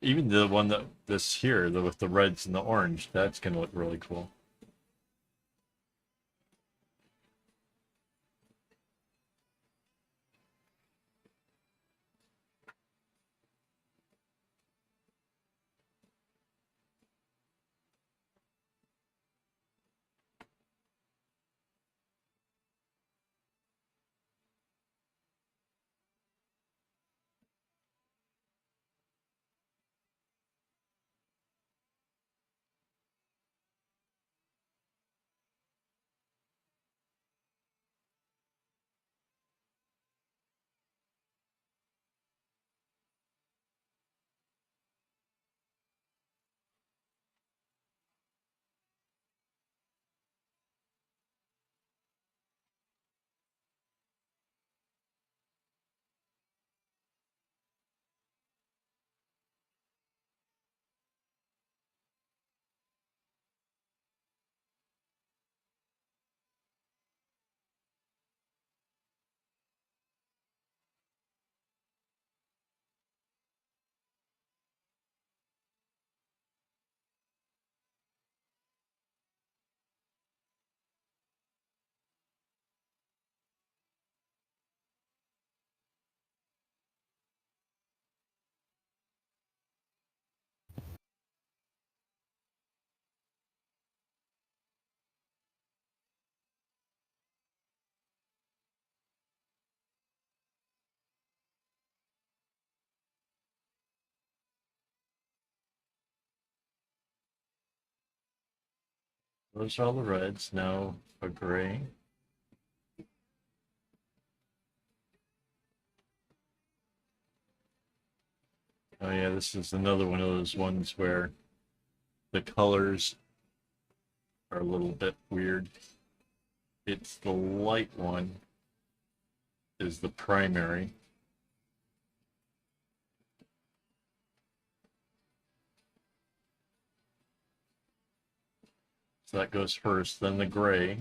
Even the one that this here, with the reds and the orange, that's going to look really cool. Those are all the reds. Now a gray. Oh yeah, this is another one of those ones where the colors are a little bit weird. It's the light one is the primary. So that goes first, then the gray.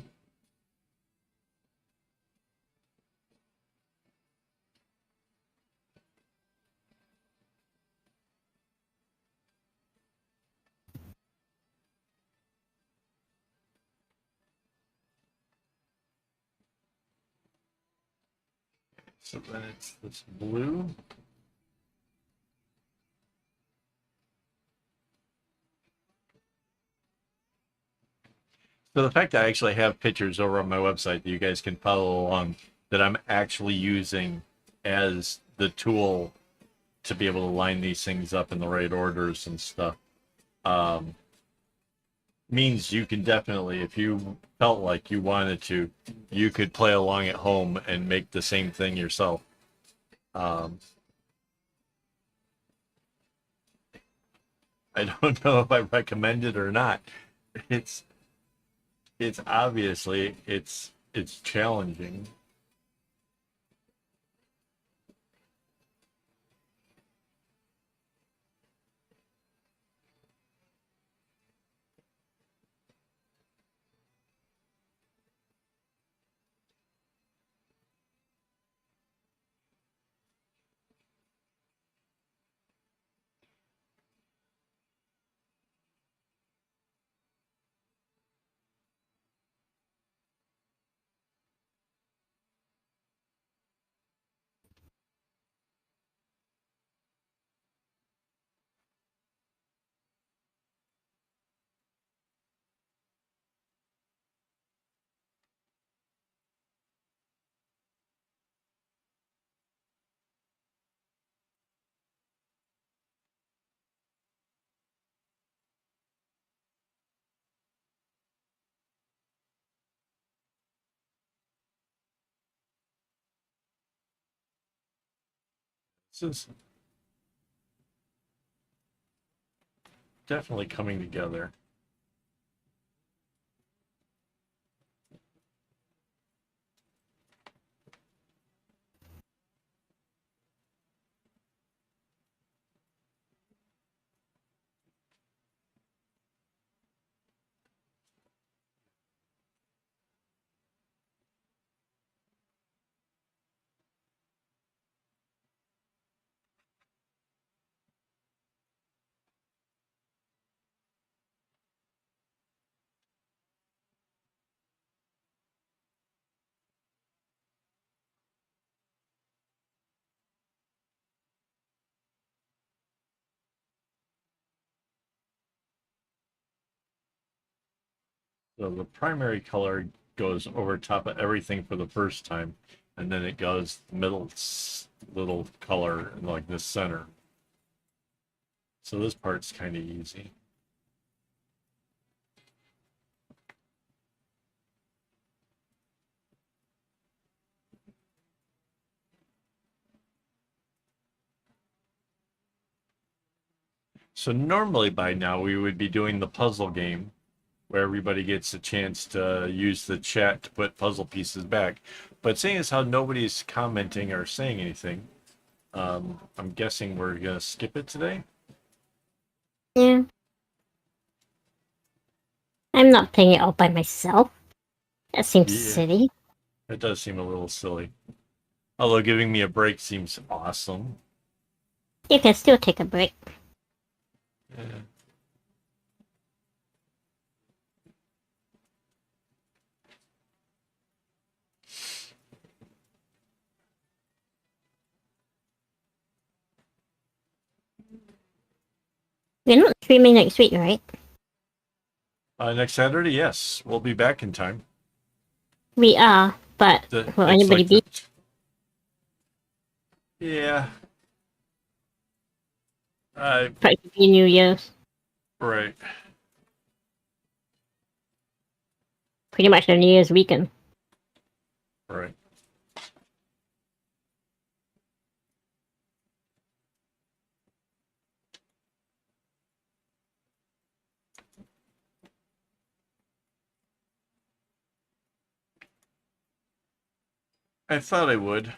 So then it's this blue. So the fact that I actually have pictures over on my website that you guys can follow along that I'm actually using as the tool to be able to line these things up in the right orders and stuff, um, means you can definitely, if you felt like you wanted to, you could play along at home and make the same thing yourself. Um, I don't know if I recommend it or not. It's it's obviously it's challenging. This is definitely coming together. So the primary color goes over top of everything for the first time, and then it goes middle little color in like this center. So this part's kind of easy. So normally by now we would be doing the puzzle game where everybody gets a chance to use the chat to put puzzle pieces back. But seeing as how nobody's commenting or saying anything, I'm guessing we're gonna skip it today. Yeah. I'm not playing it all by myself. That seems Yeah, silly. it does seem a little silly. Although giving me a break seems awesome. You can still take a break. Yeah. We're not streaming next week, right? Next Saturday, yes, we'll be back in time. We are, but will It's anybody like the be? yeah, Practically New Year's. right. Pretty much the New Year's weekend. Right. I thought I would,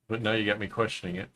but now you got me questioning it.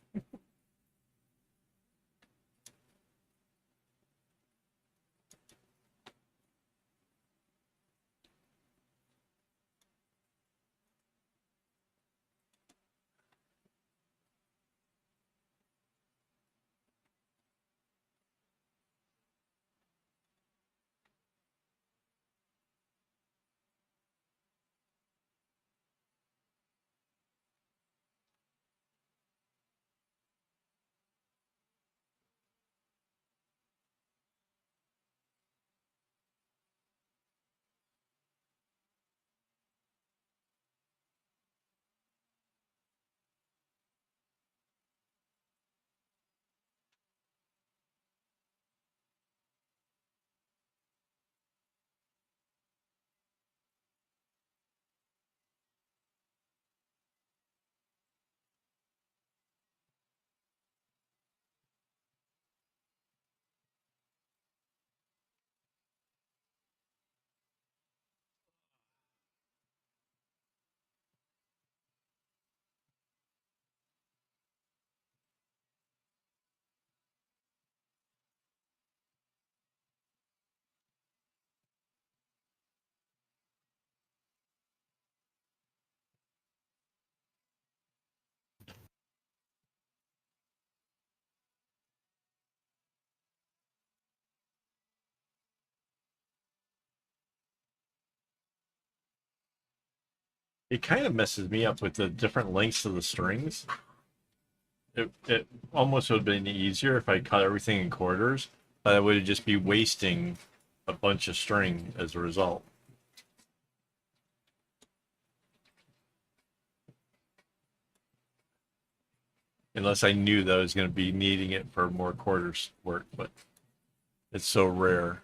It kind of messes me up with the different lengths of the strings. It almost would have been easier if I cut everything in quarters, but I would just be wasting a bunch of string as a result. Unless I knew that I was going to be needing it for more quarters work, but it's so rare.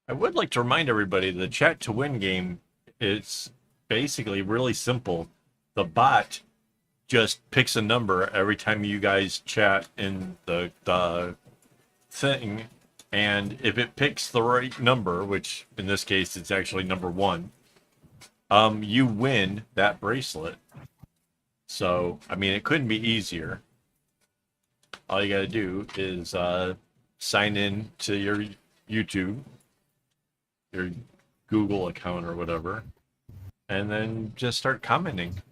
I would like to remind everybody the chat to win game is basically really simple. The bot just picks a number every time you guys chat in the thing, and if it picks the right number, which in this case it's actually number one, you win that bracelet. So I mean, it couldn't be easier. All you got to do is sign in to your YouTube, your Google account or whatever, and then just start commenting.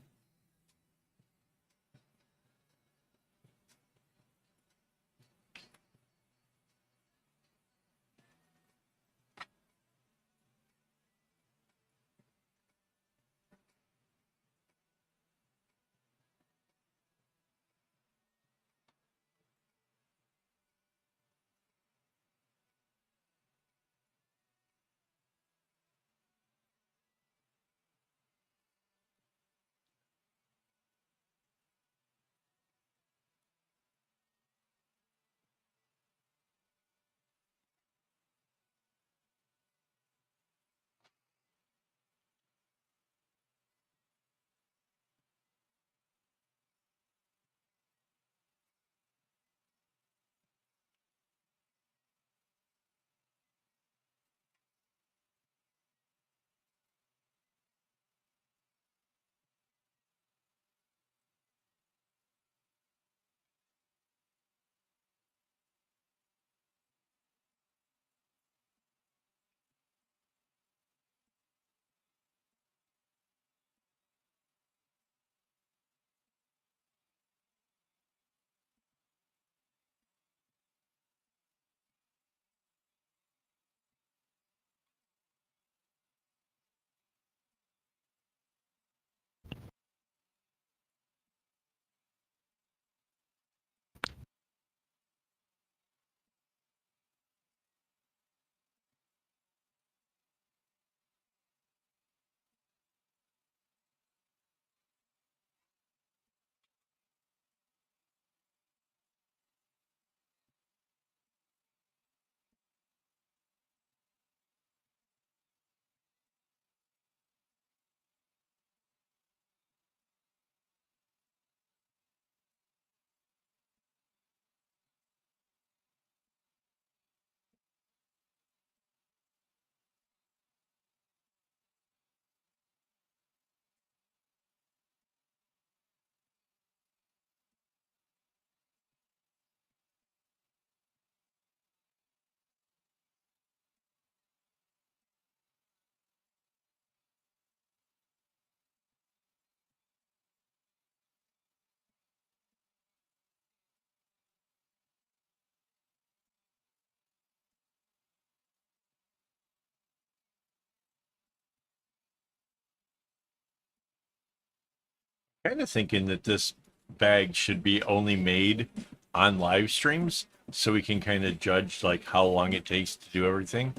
Kind of thinking that this bag should be only made on live streams so we can kind of judge like how long it takes to do everything.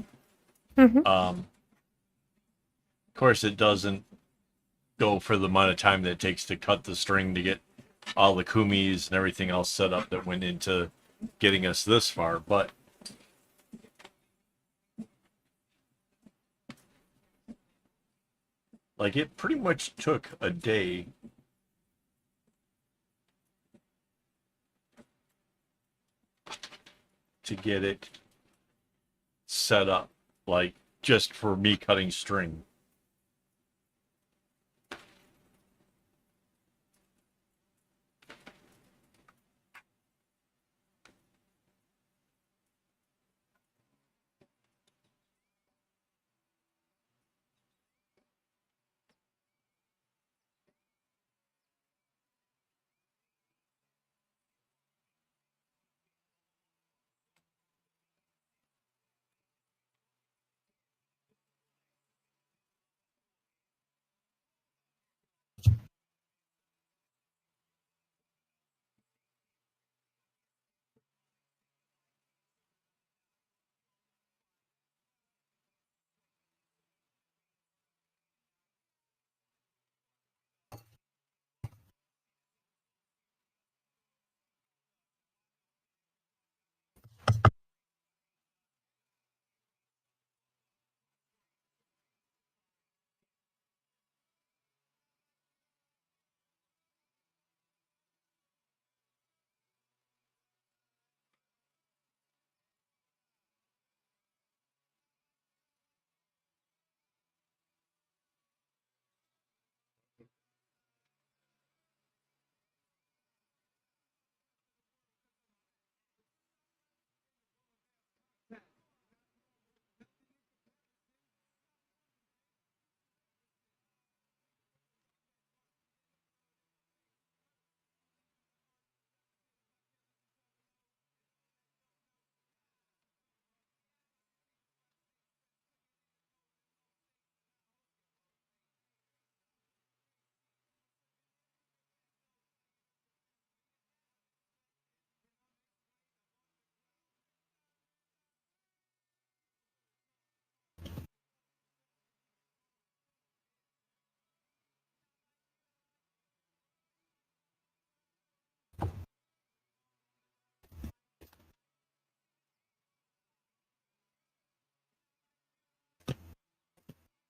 Hmm. Of course, it doesn't go for the amount of time that it takes to cut the string to get all the kumis and everything else set up that went into getting us this far, but like it pretty much took a day to get it set up, like just for me cutting string.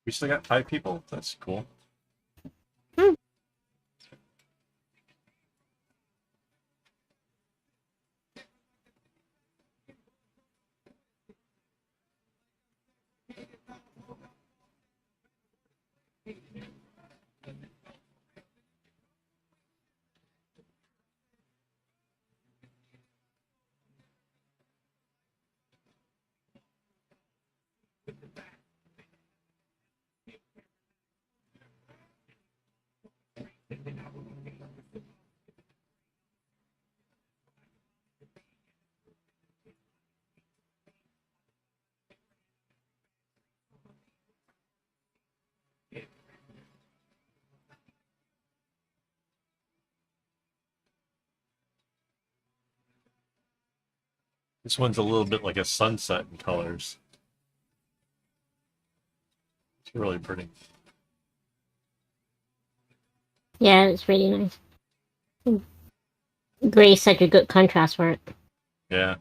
We still got 5 people? That's cool. This one's a little bit like a sunset in colors. It's really pretty. Yeah, it's really nice. Gray is such a good contrast for it. Yeah.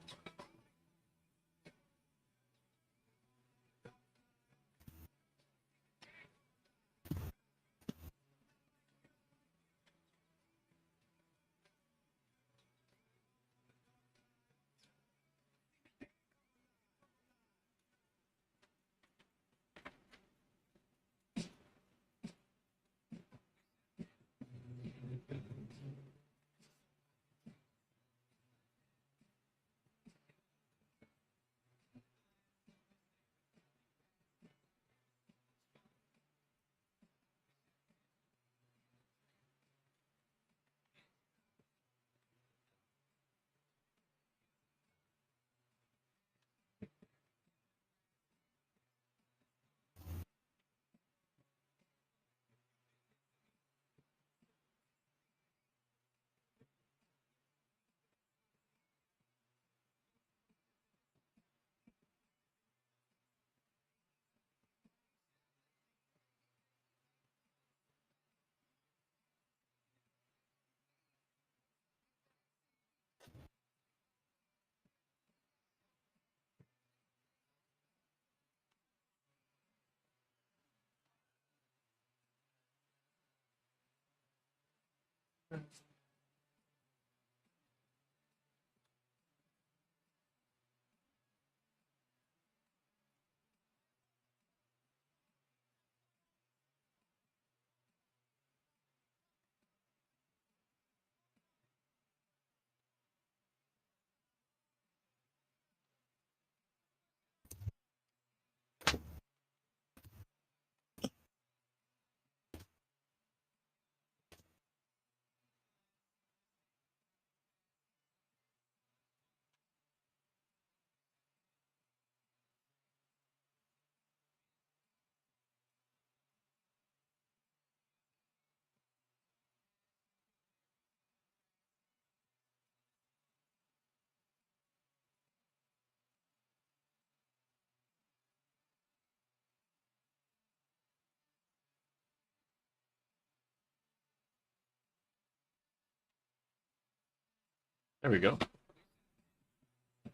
There we go.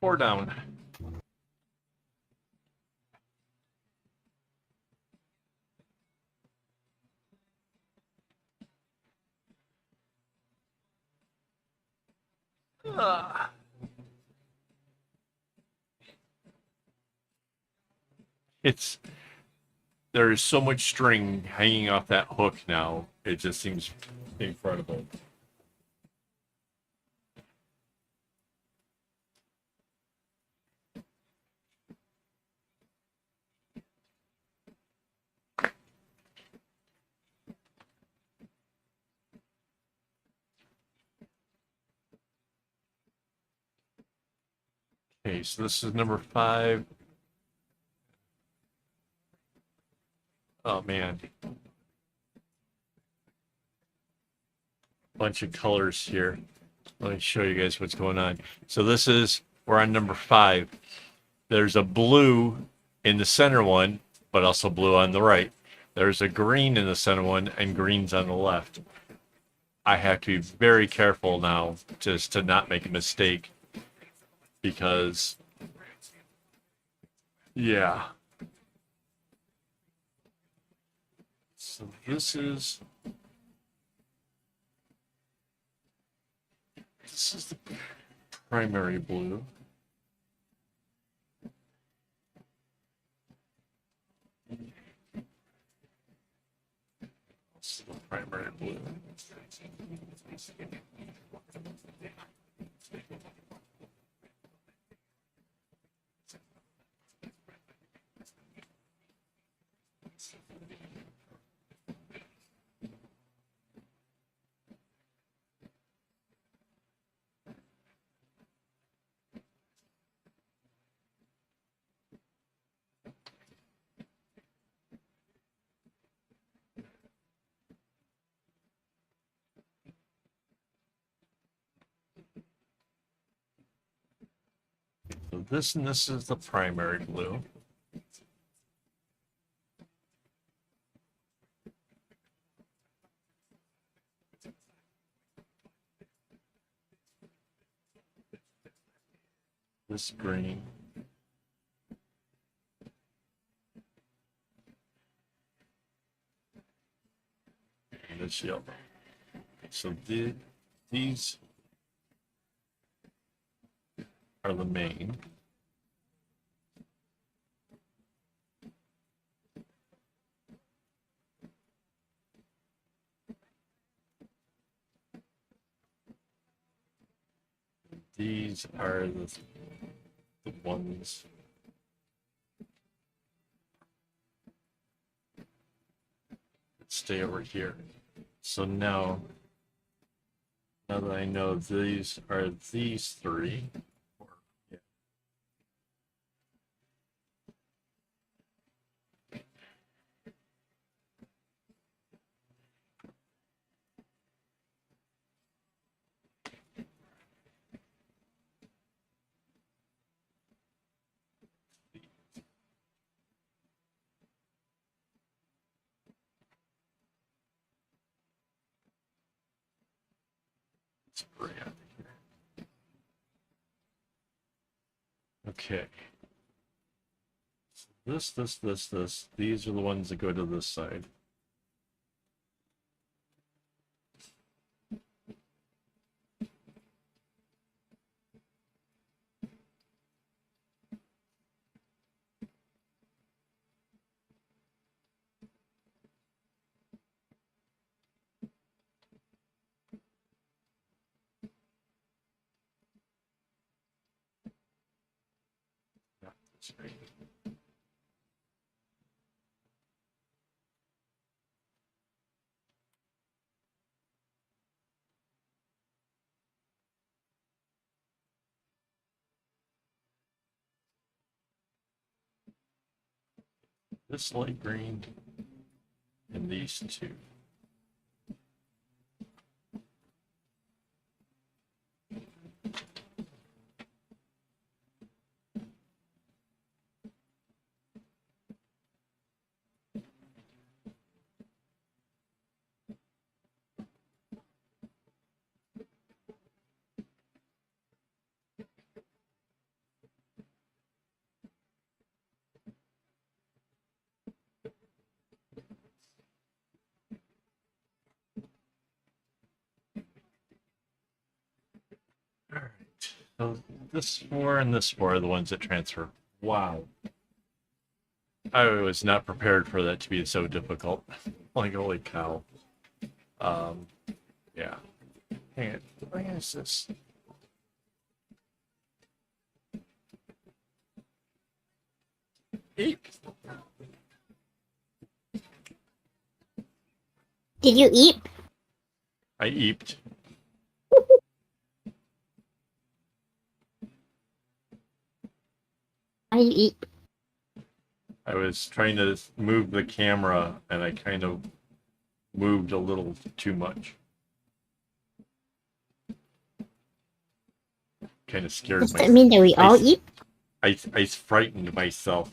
4 down. Ah. It's there is so much string hanging off that hook now. It just seems incredible. Okay, so this is number 5. Oh man. Bunch of colors here. Let me show you guys what's going on. So we're on number 5. There's a blue in the center one, but also blue on the right. There's a green in the center one and greens on the left. I have to be very careful now just to not make a mistake because, yeah. So this is the primary blue. This is the primary blue. So this is the primary blue. This green. And this yellow. So these are the main. These are the ones that stay over here. So now that I know these are these 3, yeah. Let's bring it here. Okay. This. These are the ones that go to this side. Sorry. This light green and these two. All right. So this four and this four are the ones that transfer. Wow. I was not prepared for that to be so difficult. Like, holy cow. Um, yeah. Hang on. Where is this? Eep. Did you eat? I eeped. Why you eat? I was trying to move the camera and I kind of moved a little too much. Kind of scared Does that myself. mean that we all eat? I frightened myself.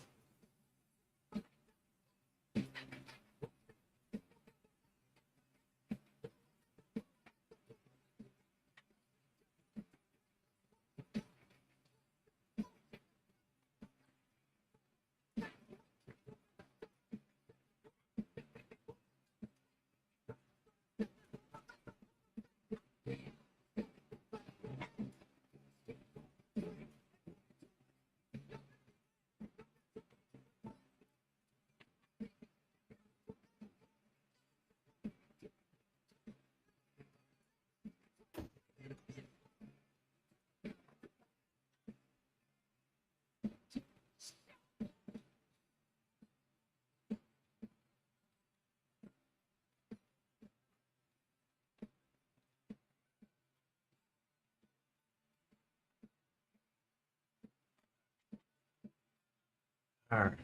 All right.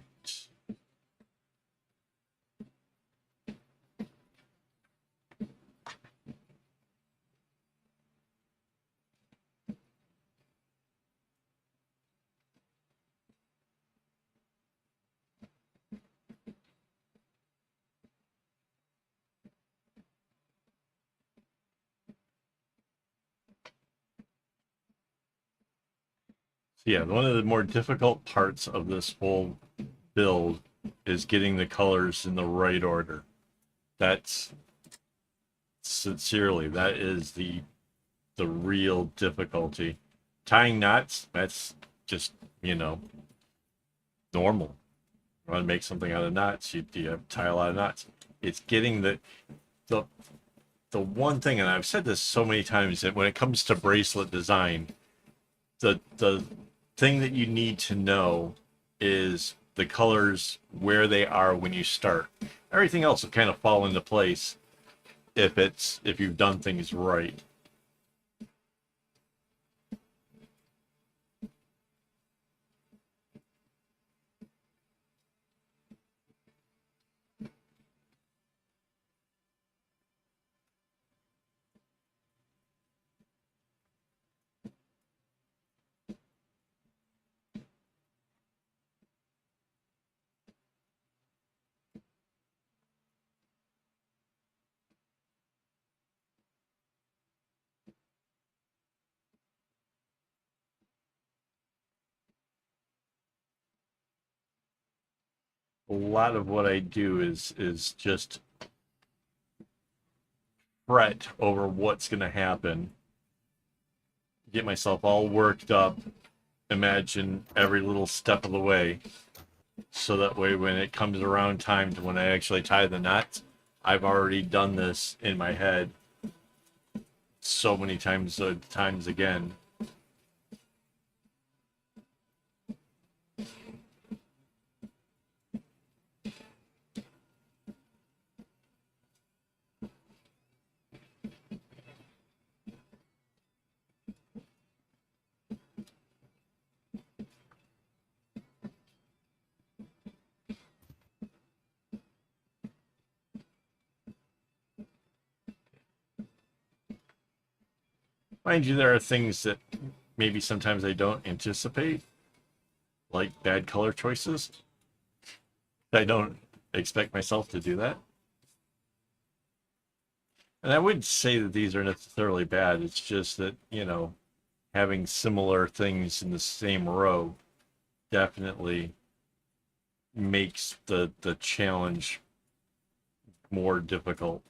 So yeah, one of the more difficult parts of this whole build is getting the colors in the right order. That's sincerely, that is the real difficulty. Tying knots, that's just, you know, normal. You want to make something out of knots, you have to tie a lot of knots. It's getting the the one thing, and I've said this so many times, that when it comes to bracelet design, the thing that you need to know is the colors where they are when you start. Everything else will kind of fall into place if you've done things right. A lot of what I do is just fret over what's going to happen, get myself all worked up, imagine every little step of the way, so that way when it comes around time to when I actually tie the knots, I've already done this in my head so many times again. Mind you, there are things that maybe sometimes I don't anticipate, like bad color choices. I don't expect myself to do that. And I wouldn't say that these are necessarily bad. It's just that, you know, having similar things in the same row definitely makes the challenge more difficult.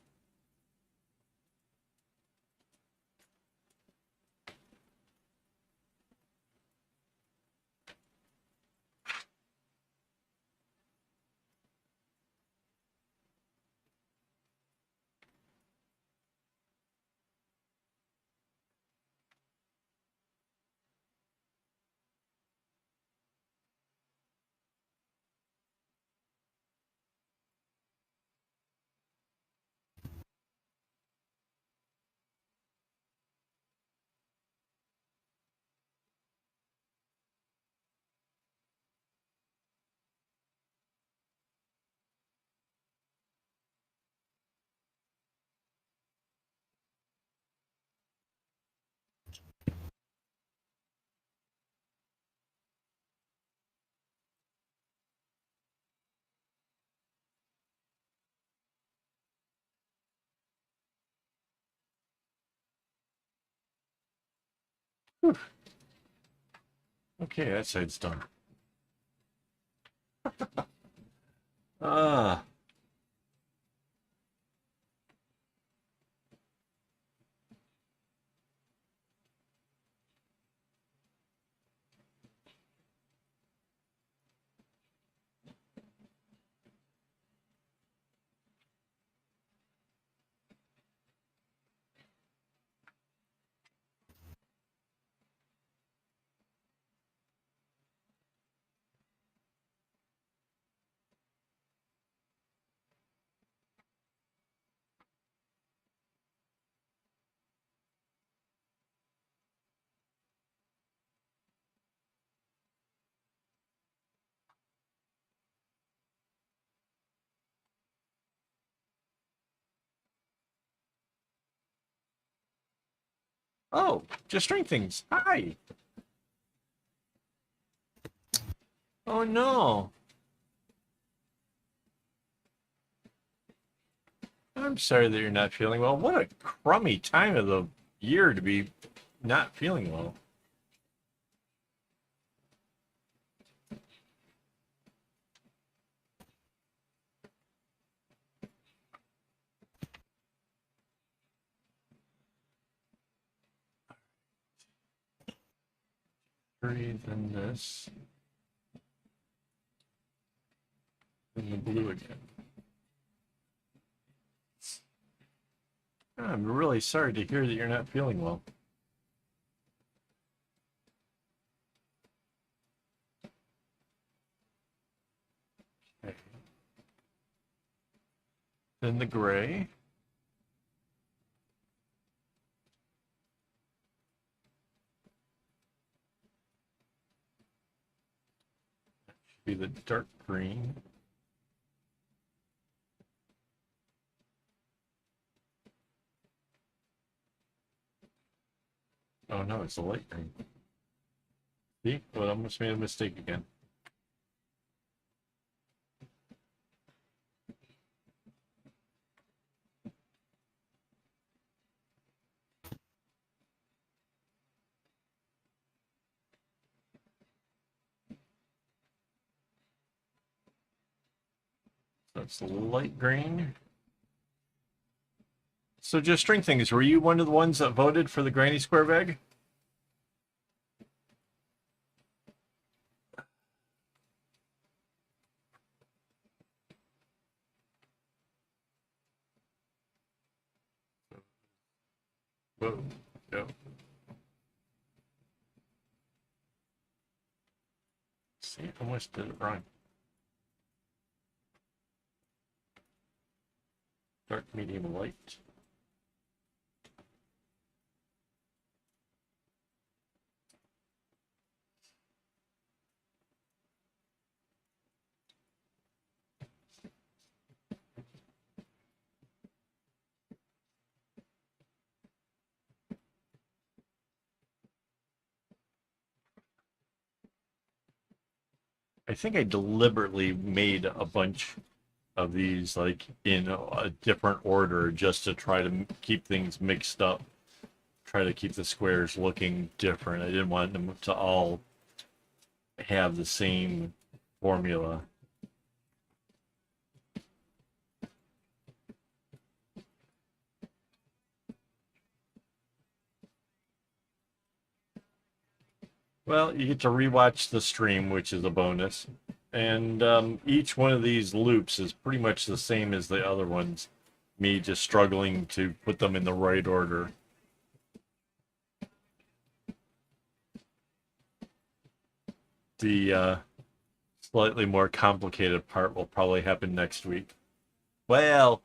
Whew. Okay, that side's done. Ah, oh, just string things. Hi. Oh no. I'm sorry that you're not feeling well. What a crummy time of the year to be not feeling well. Breathe in this. In the blue again. I'm really sorry to hear that you're not feeling well. Okay. Then the gray. Should be the dark green. Oh no, it's the light green. See? Well, I almost made a mistake again. That's the light green. So just string things. Were you one of the ones that voted for the granny square bag? Whoa. No. See, I almost did it wrong. Dark, medium, light. I think I deliberately made a bunch of these like in a different order just to try to keep things mixed up, try to keep the squares looking different. I didn't want them to all have the same formula. Well, you get to rewatch the stream, which is a bonus. And each one of these loops is pretty much the same as the other ones. Me just struggling to put them in the right order. The slightly more complicated part will probably happen next week. Well,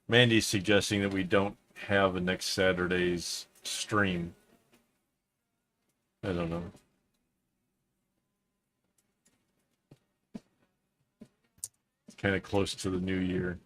Mandy's suggesting that we don't have a next Saturday's stream. I don't know. It's kind of close to the new year.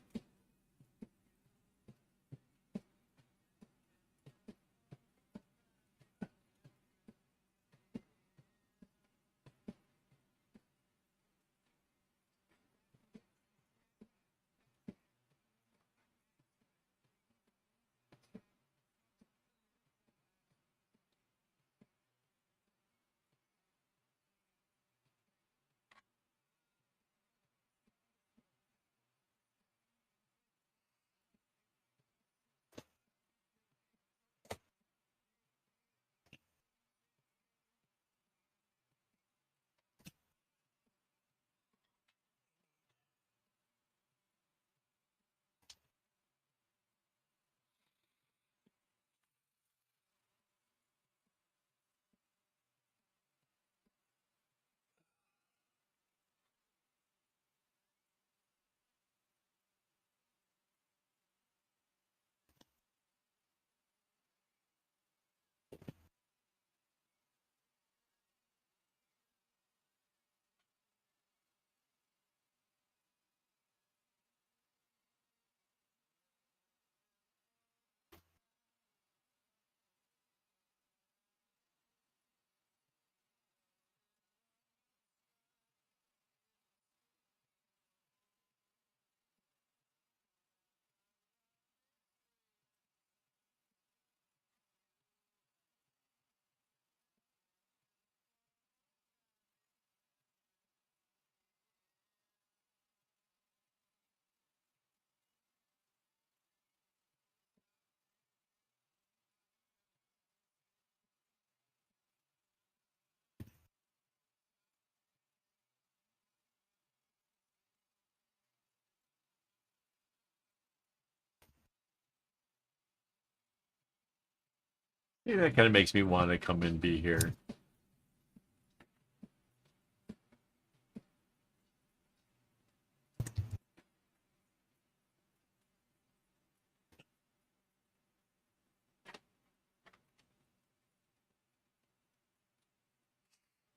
Yeah, that kind of makes me want to come and be here.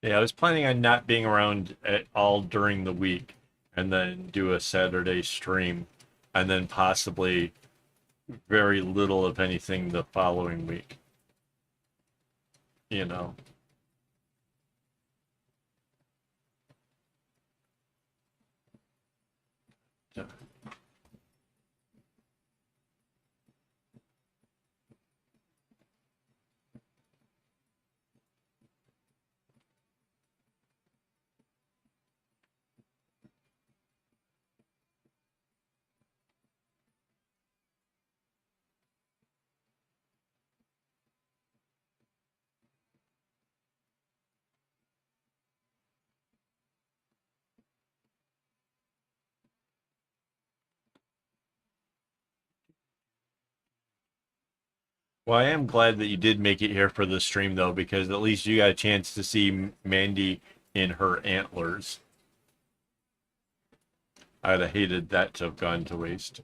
Yeah, I was planning on not being around at all during the week and then do a Saturday stream and then possibly very little, if anything, the following week. You know. Yeah. Well, I am glad that you did make it here for the stream, though, because at least you got a chance to see Mandy in her antlers. I'd have hated that to have gone to waste.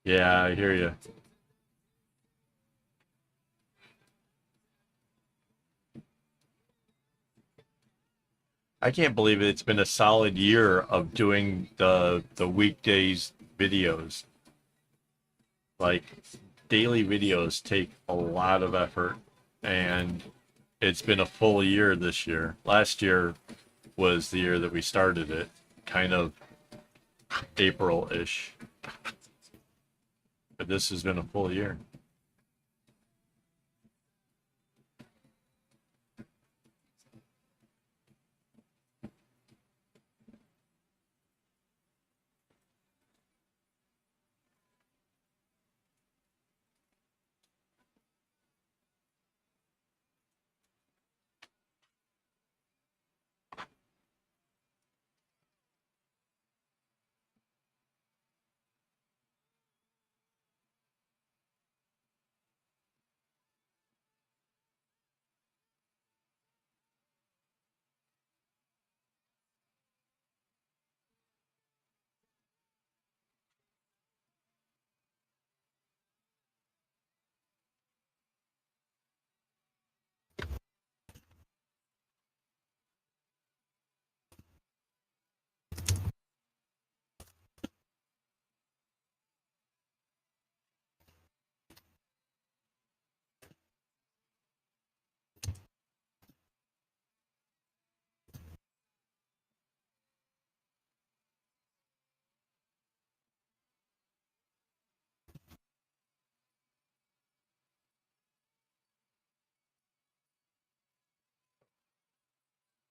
Yeah, I hear you. I can't believe it. It's been a solid year of doing the weekdays videos. Like daily videos take a lot of effort, and it's been a full year this year. Last year was the year that we started it, kind of April-ish. But this has been a full year.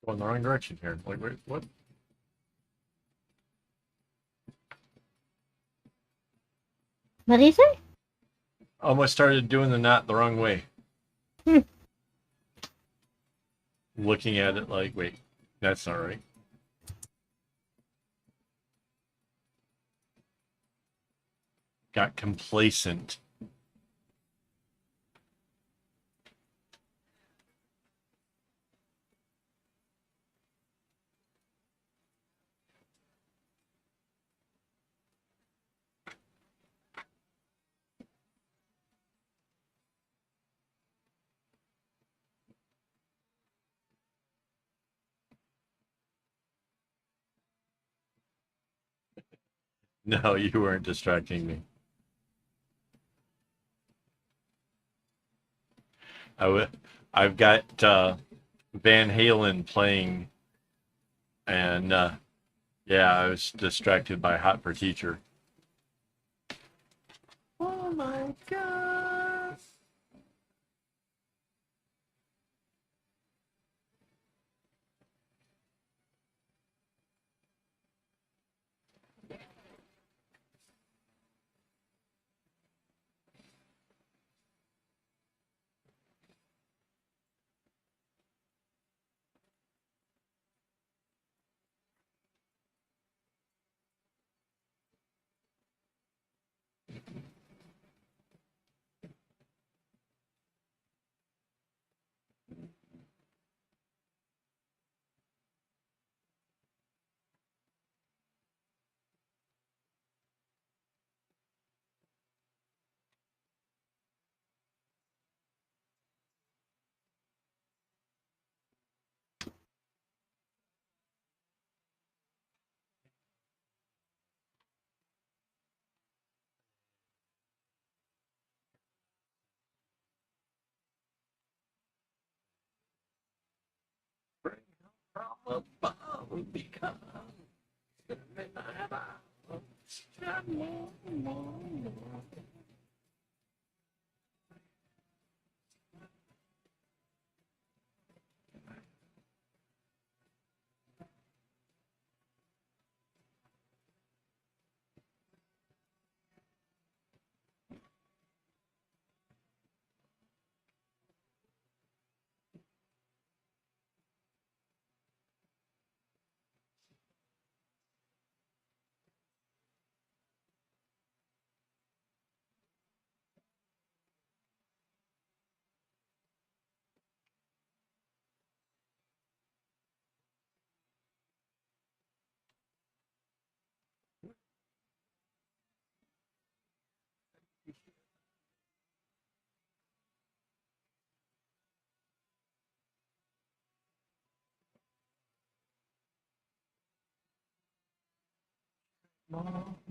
Going the wrong direction here. Like, wait, what? What do you say? Almost started doing the knot the wrong way. Hmm. Looking at it like, wait, that's not right. Got complacent. No, you weren't distracting me. I've got Van Halen playing, and yeah, I was distracted by Hot for Teacher. Oh my god! Bring from above because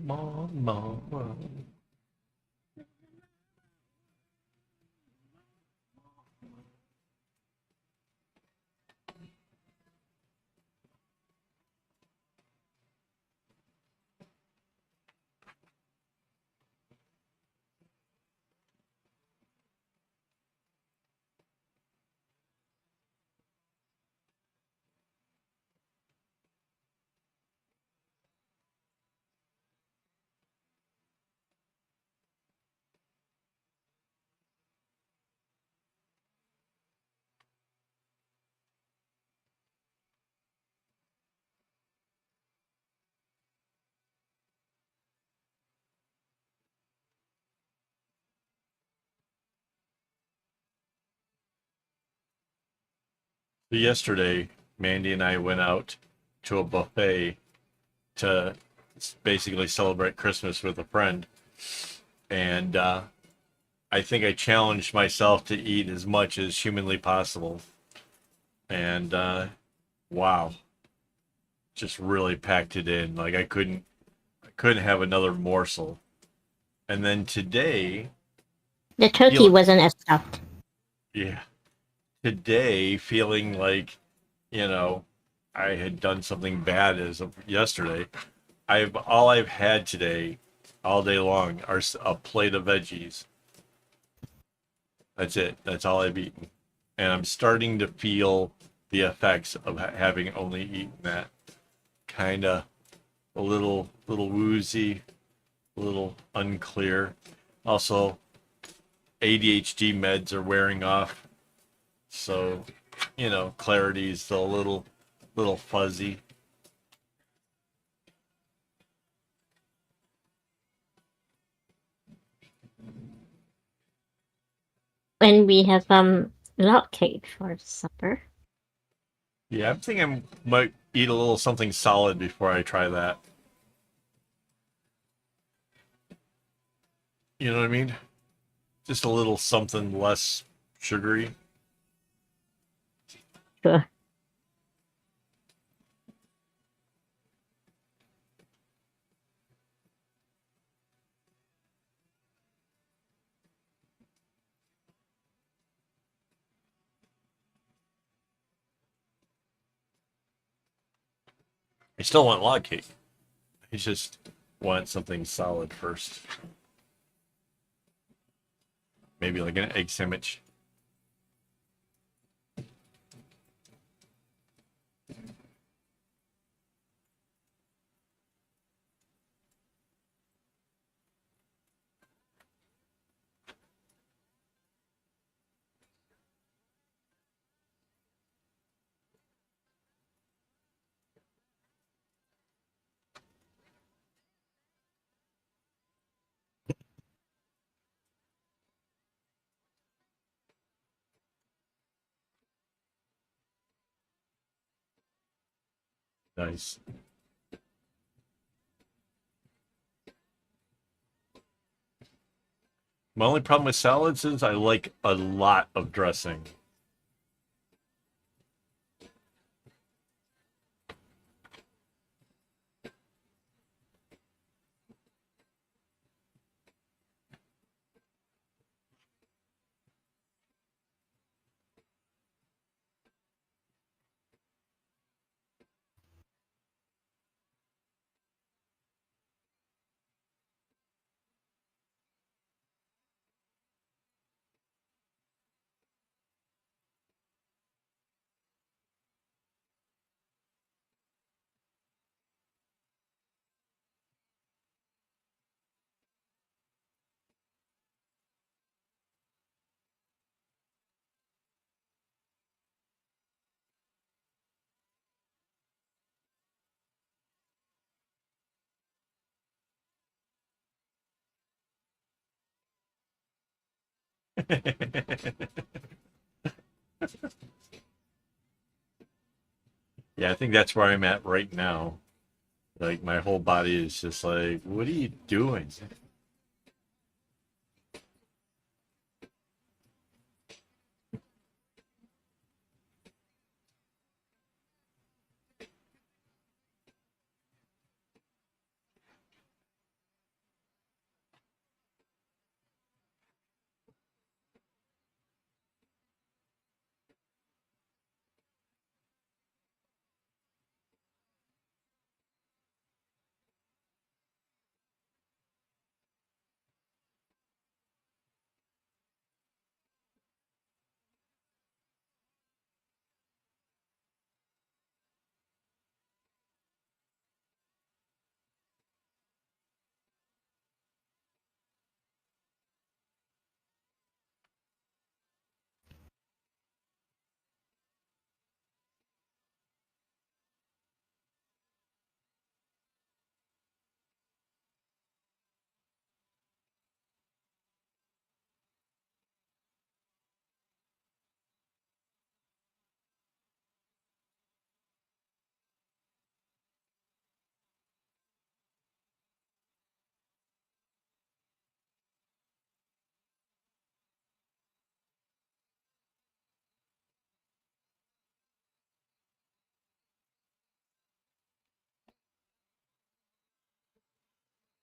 mom. Yesterday, Mandy and I went out to a buffet to basically celebrate Christmas with a friend. And I think I challenged myself to eat as much as humanly possible. And wow, just really packed it in. Like I couldn't have another morsel. And then today, The turkey feel wasn't as stuffed. yeah, today feeling like, you know, I had done something bad as of yesterday. I've had today, all day long, are a plate of veggies. That's it. That's all I've eaten, and I'm starting to feel the effects of having only eaten that. Kind of a little woozy, a little unclear. Also, ADHD meds are wearing off, so clarity's a little fuzzy. And we have log cake for supper. Yeah, I'm thinking I might eat a little something solid before I try that. You know what I mean? Just a little something less sugary. Sure. I still want log cake. I just want something solid first. Maybe like an egg sandwich. Nice. My only problem with salads is I like a lot of dressing. Yeah, I think that's where I'm at right now. Like my whole body is just like, what are you doing?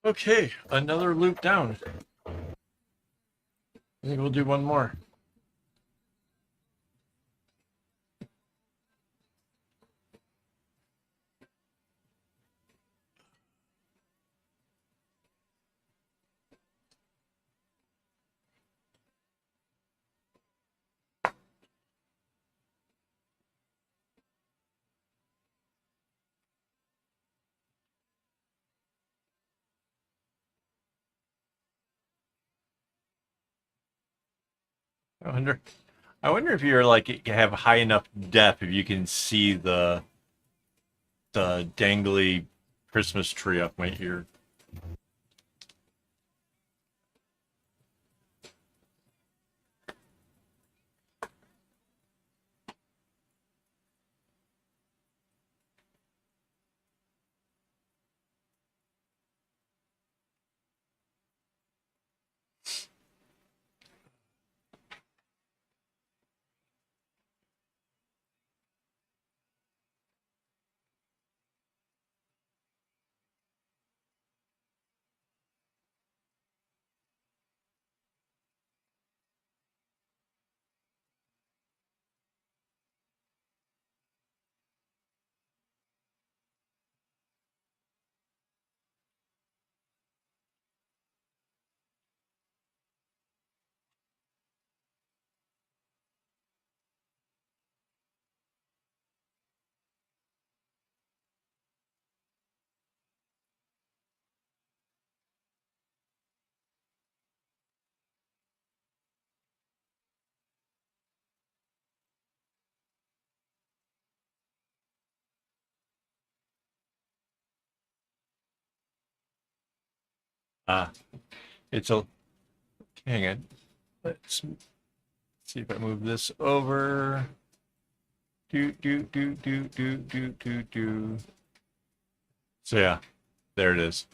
Okay, another loop down. I think we'll do one more. I wonder. I wonder if you're like you have high enough depth if you can see the dangly Christmas tree up my ear. Ah, it's a. Hang on. Let's see if I move this over. Do. So yeah, there it is.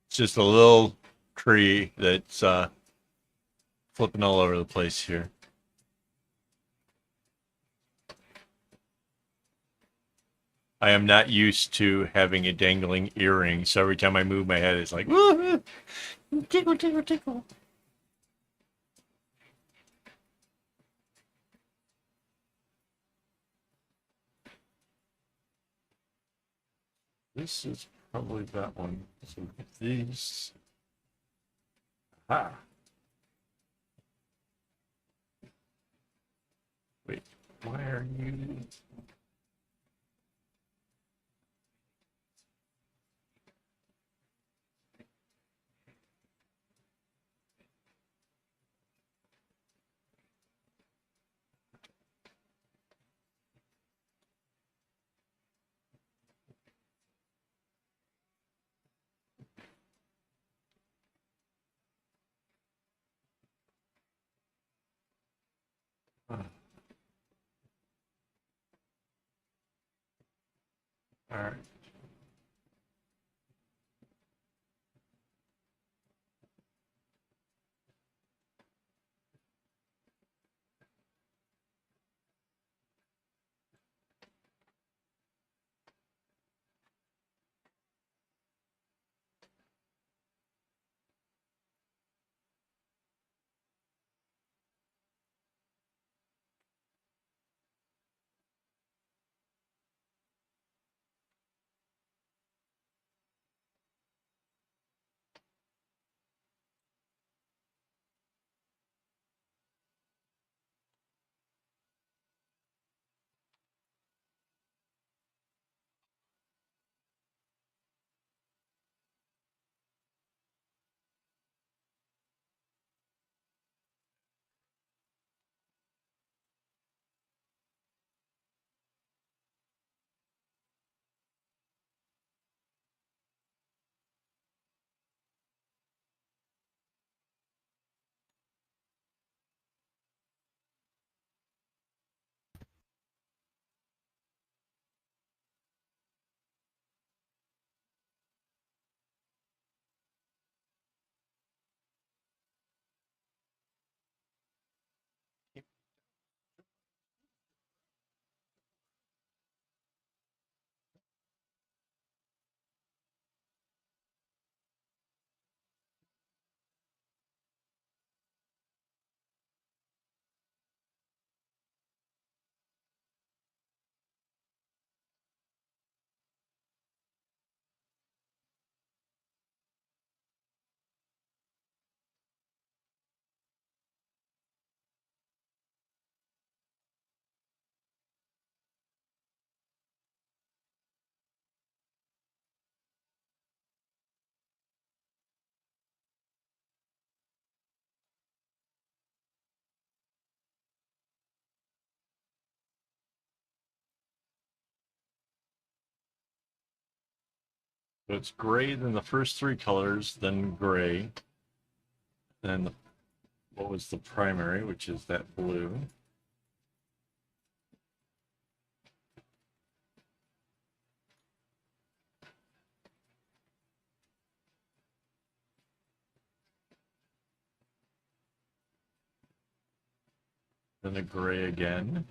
It's just a little tree that's flipping all over the place here. I am not used to having a dangling earring, so every time I move my head, it's like, woo, tickle, tickle, tickle. This is probably that one. So these. Ah, wait. Why are you? Ah, all right. So it's gray, then the first three colors, then gray, then what was the primary, which is that blue. Then a gray again.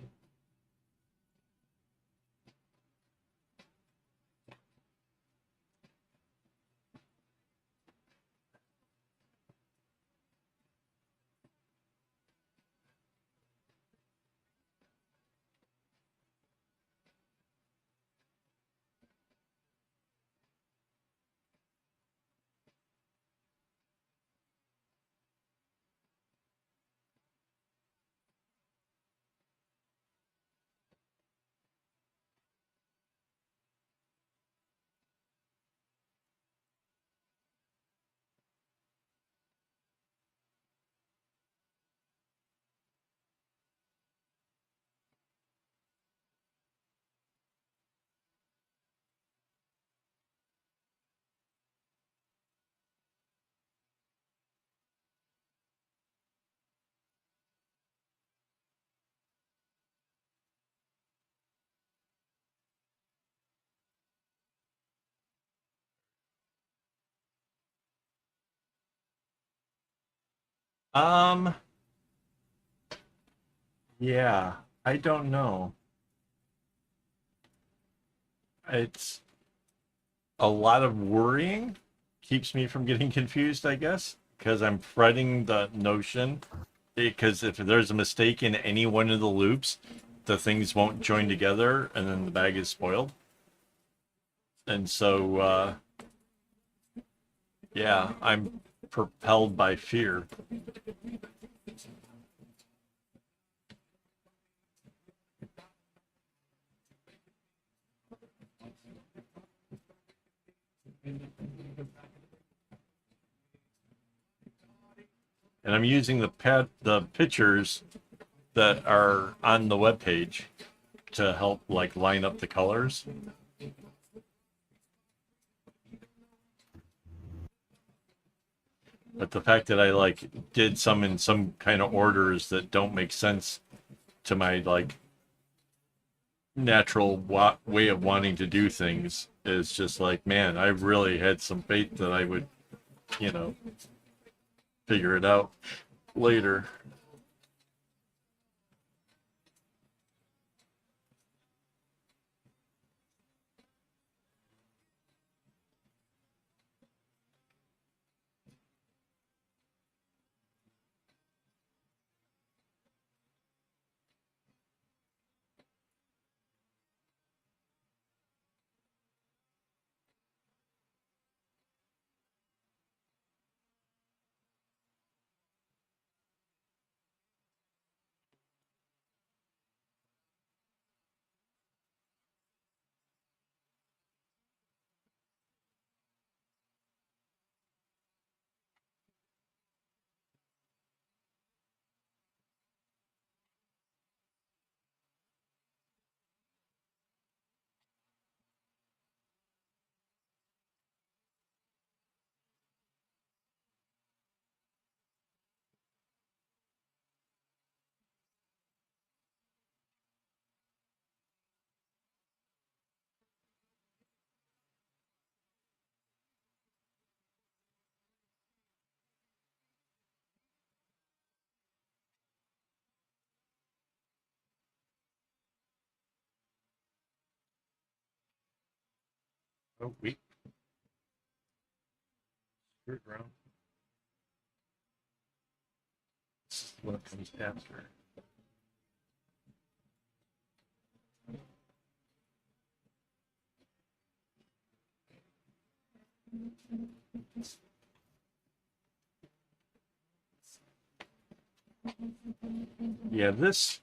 Um, yeah, I don't know. It's a lot of worrying keeps me from getting confused, I guess, because I'm fretting the notion. Because if there's a mistake in any one of the loops, the things won't join together and then the bag is spoiled. And so, yeah, I'm propelled by fear. And I'm using the pictures that are on the web page to help like line up the colors. But the fact that I like did some in some kind of orders that don't make sense to my like natural way of wanting to do things is just like, man, I really had some faith that I would, you know, figure it out later. Oh, we screwed around. This is what comes after. Yeah, this.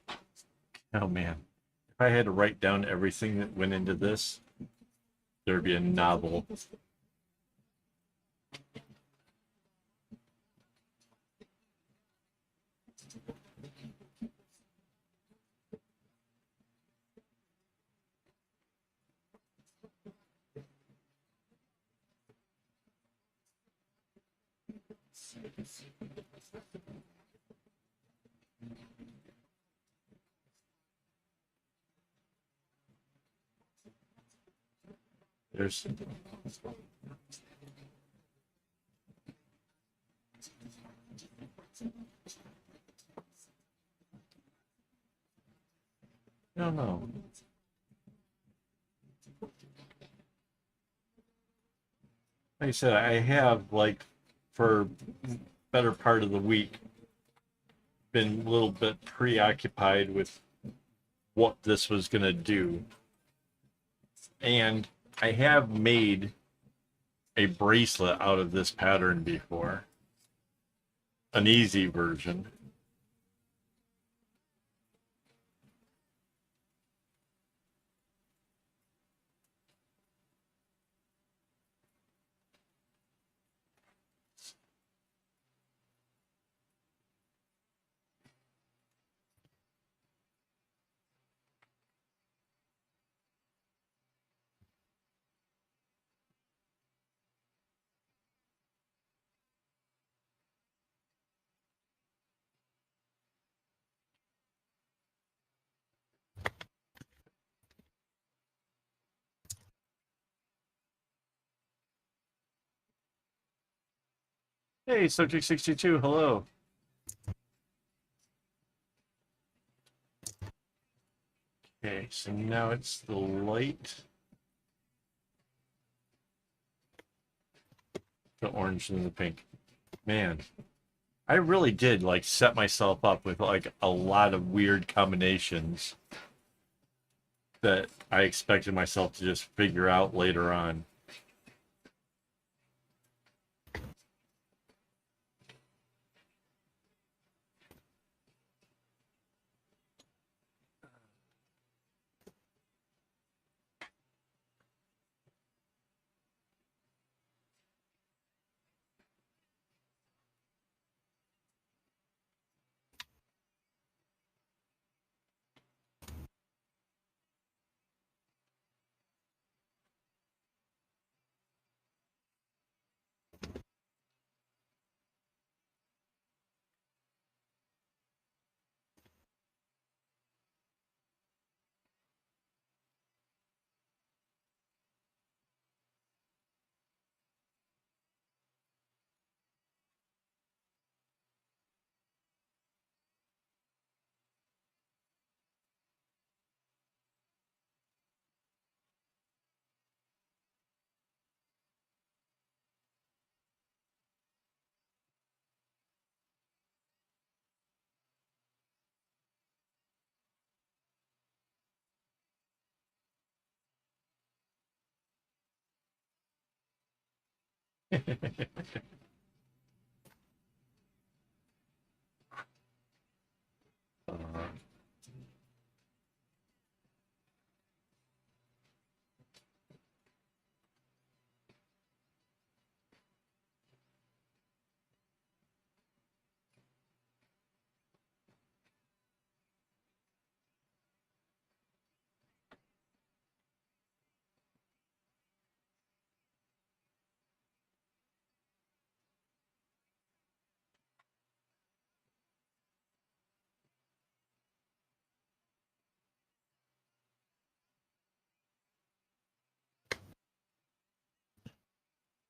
Oh man, if I had to write down everything that went into this, there'd be a novel. There's I don't know. Like I said, I have like for better part of the week been a little bit preoccupied with what this was gonna do. And I have made a bracelet out of this pattern before. An easy version. Hey, Subject62, hello. Okay, so now it's the light, the orange, and the pink. Man, I really did like set myself up with like a lot of weird combinations that I expected myself to just figure out later on.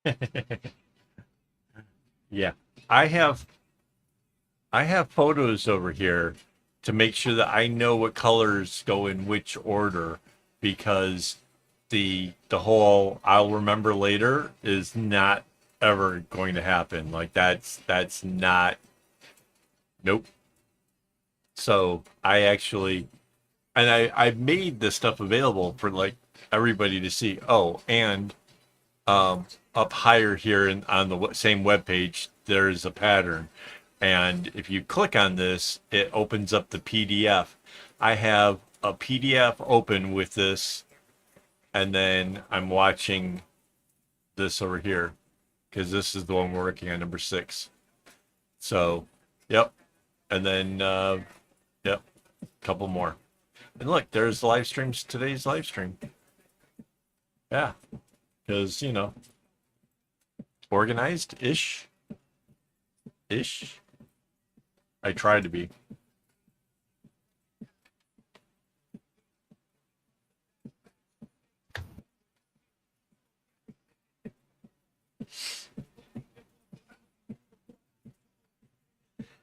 Uh, yeah, I have I have photos over here to make sure that I know what colors go in which order because the whole I'll remember later is not ever going to happen. Like that's not nope. So I actually and I made this stuff available for like everybody to see. Oh, and up higher here on the same web page, there's a pattern. And if you click on this, it opens up the PDF. I have a PDF open with this, and then I'm watching this over here because this is the one we're working on, number 6. So, yep. And then, yep, a couple more. And look, there's the live streams, today's live stream. Yeah, because, organized ish. ish. I try to be.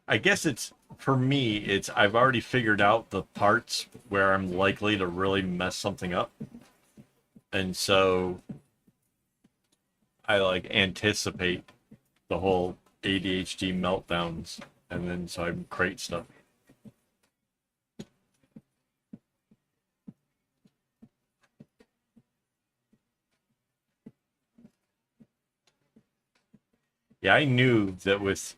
I guess it's for me, it's I've already figured out the parts where I'm likely to really mess something up. And so I like anticipate the whole ADHD meltdowns and then so I create stuff. Yeah, I knew that with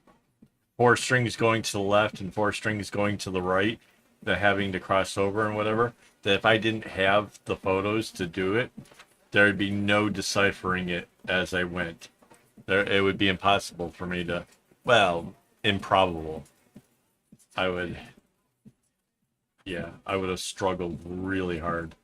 four strings going to the left and four strings going to the right, that having to cross over and whatever, that if I didn't have the photos to do it, there would be no deciphering it as I went. There, it would be impossible for me to, well, improbable. I would, yeah, I would have struggled really hard.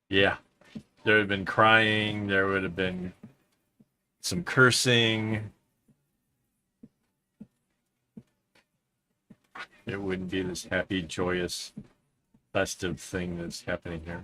Yeah, there would have been crying, there would have been some cursing. It wouldn't be this happy, joyous, festive thing that's happening here.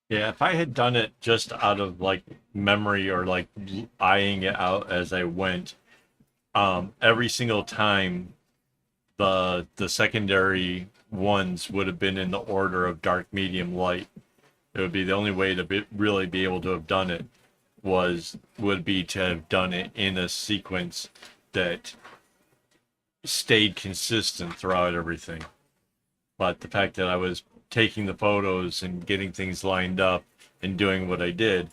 Yeah, if I had done it just out of like memory or like eyeing it out as I went, every single time the secondary ones would have been in the order of dark, medium, light. It would be the only way to really be able to have done it would be to have done it in a sequence that stayed consistent throughout everything. But the fact that I was taking the photos and getting things lined up and doing what I did,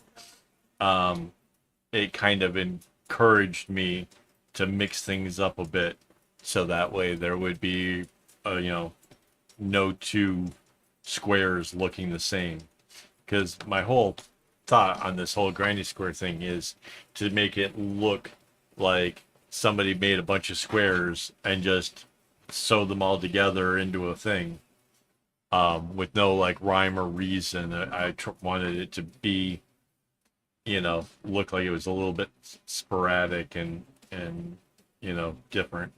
it kind of encouraged me to mix things up a bit so that way there would be, no two squares looking the same. Because my whole thought on this whole granny square thing is to make it look like somebody made a bunch of squares and just sewed them all together into a thing, with no like rhyme or reason. I wanted it to be, look like it was a little bit sporadic and different.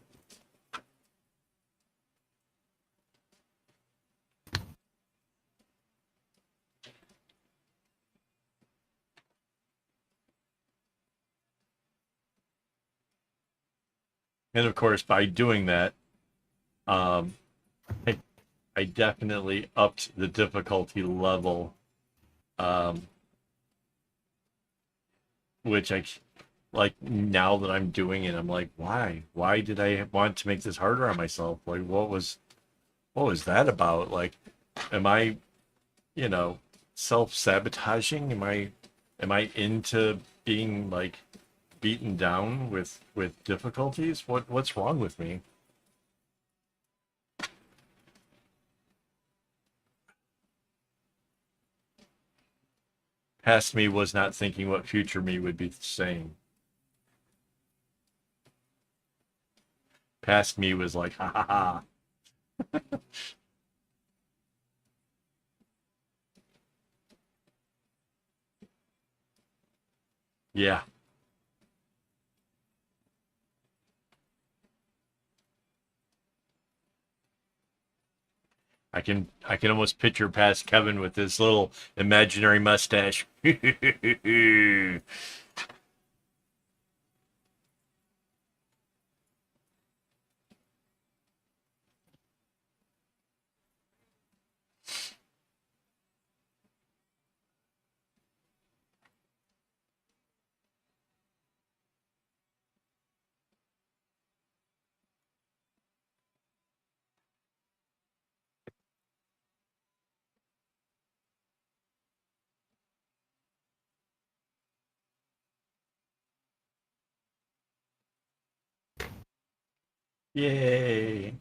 And of course, by doing that, um, I, I definitely upped the difficulty level, um, which I like now that I'm doing it. I'm like, why? Why did I want to make this harder on myself? Like, what was? what was that about? Like, am I, you know, self-sabotaging? Am I into being like beaten down with difficulties? What's wrong with me? Past me was not thinking what future me would be saying. Past me was like, ha ha ha. Yeah, I can almost picture past Kevin with this little imaginary mustache. Yay.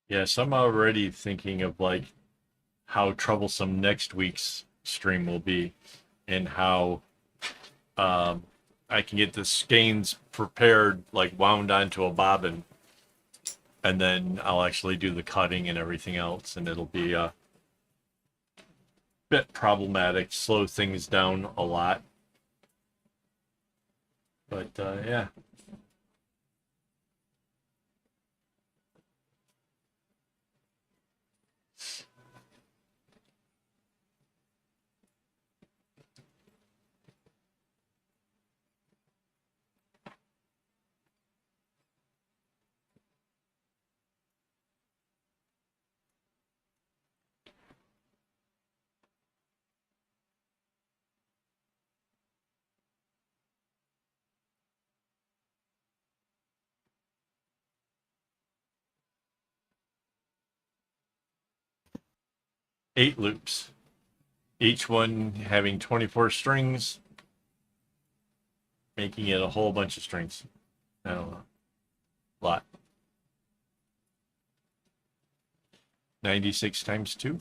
Yes, I'm already thinking of like how troublesome next week's stream will be and how um, I can get the skeins prepared, like wound onto a bobbin, and then I'll actually do the cutting and everything else, and it'll be a bit problematic, slow things down a lot. But yeah, 8 loops, each one having 24 strings, making it a whole bunch of strings. I don't know, a lot. 96 times 2.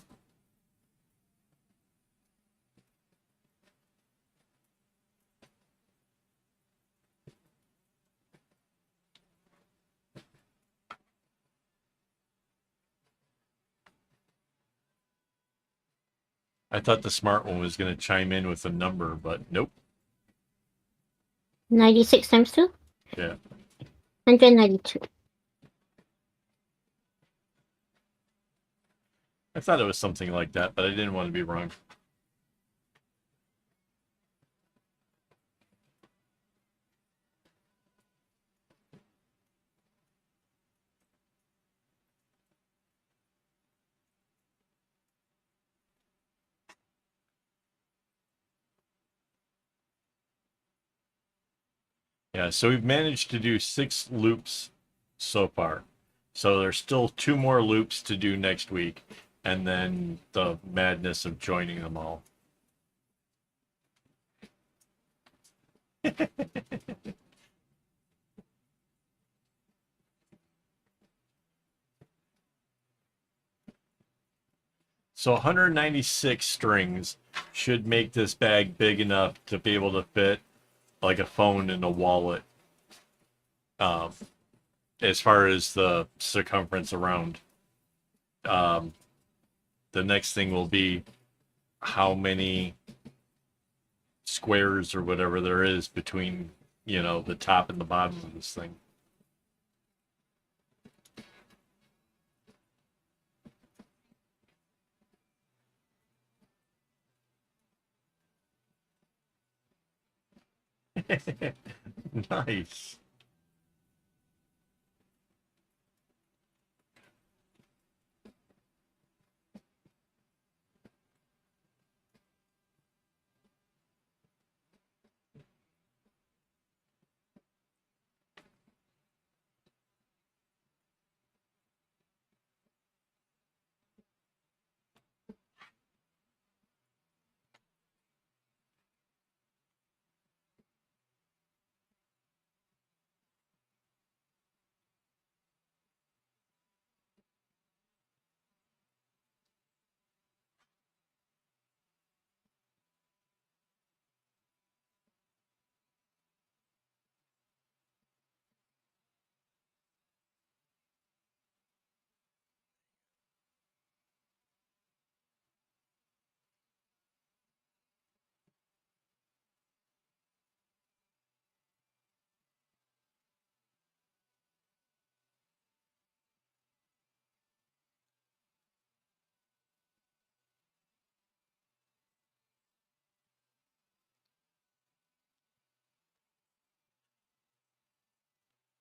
I thought the smart one was going to chime in with a number, but nope. 96 times 2? Yeah. 192. I thought it was something like that, but I didn't want to be wrong. Yeah, so we've managed to do 6 loops so far. So there's still 2 more loops to do next week, and then the madness of joining them all. So 196 strings should make this bag big enough to be able to fit like a phone in a wallet. Um, as far as the circumference around, um, the next thing will be how many squares or whatever there is between, the top and the bottom of this thing. Nice.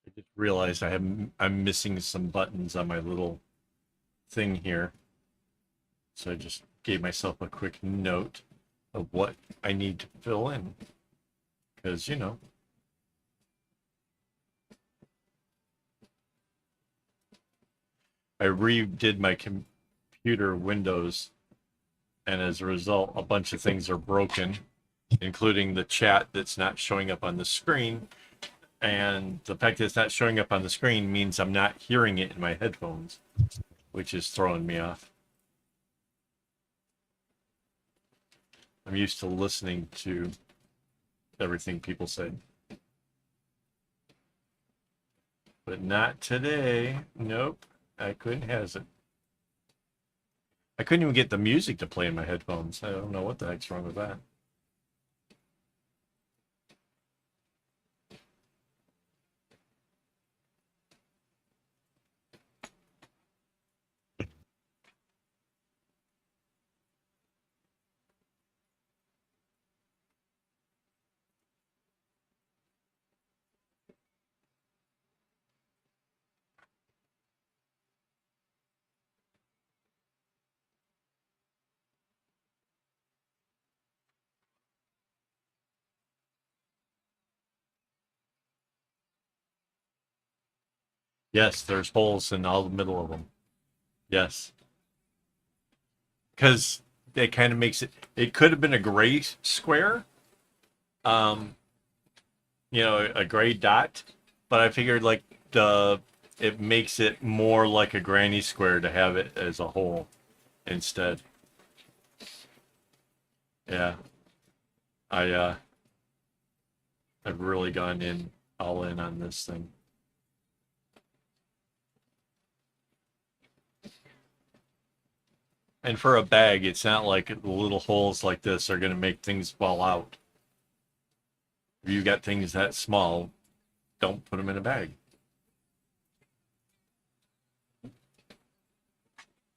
I just realized I'm missing some buttons on my little thing here. So I just gave myself a quick note of what I need to fill in. Because, I redid my computer Windows, and as a result, a bunch of things are broken, including the chat that's not showing up on the screen. And the fact that it's not showing up on the screen means I'm not hearing it in my headphones, which is throwing me off. I'm used to listening to everything people say. But not today. Nope. I couldn't have it. I couldn't even get the music to play in my headphones. I don't know what the heck's wrong with that. Yes, there's holes in all the middle of them. Yes. Because it kind of makes it could have been a gray square, um, a gray dot, but I figured like it makes it more like a granny square to have it as a hole instead. Yeah. I I've really gone in all in on this thing. And for a bag, it's not like the little holes like this are going to make things fall out. If you got things that small, don't put them in a bag.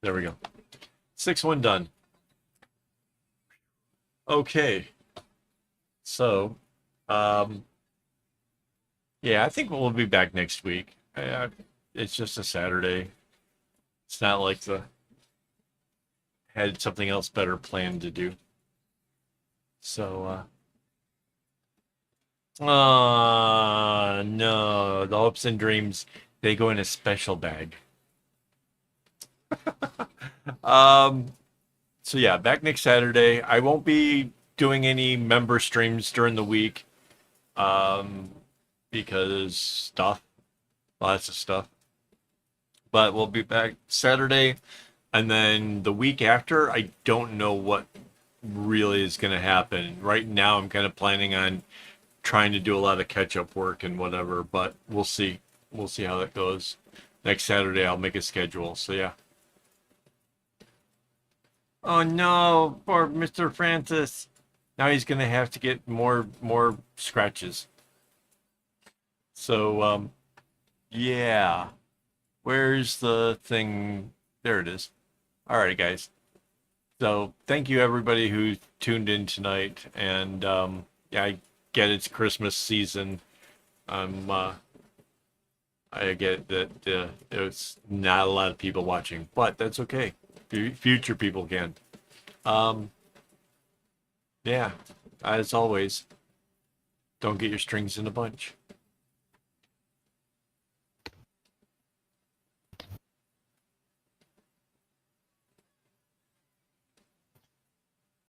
There we go. 6-1 done. Okay. So, yeah, I think we'll be back next week. It's just a Saturday. It's not like the had something else better planned to do. So, No, the hopes and dreams, they go in a special bag. Um, so yeah, back next Saturday. I won't be doing any member streams during the week, um, because stuff, lots of stuff. But we'll be back Saturday, and then the week after, I don't know what really is going to happen. Right now, I'm kind of planning on trying to do a lot of catch up work and whatever, but we'll see. We'll see how that goes. Next Saturday, I'll make a schedule. So yeah. Oh no, poor Mr. Francis. Now he's gonna have to get more scratches. So yeah. Where's the thing? There it is. All right, guys. So thank you everybody who tuned in tonight, and yeah, I get it's Christmas season. Um, uh, I get that it's not a lot of people watching, but that's okay. Future people can. Um, yeah, as always, don't get your strings in a bunch.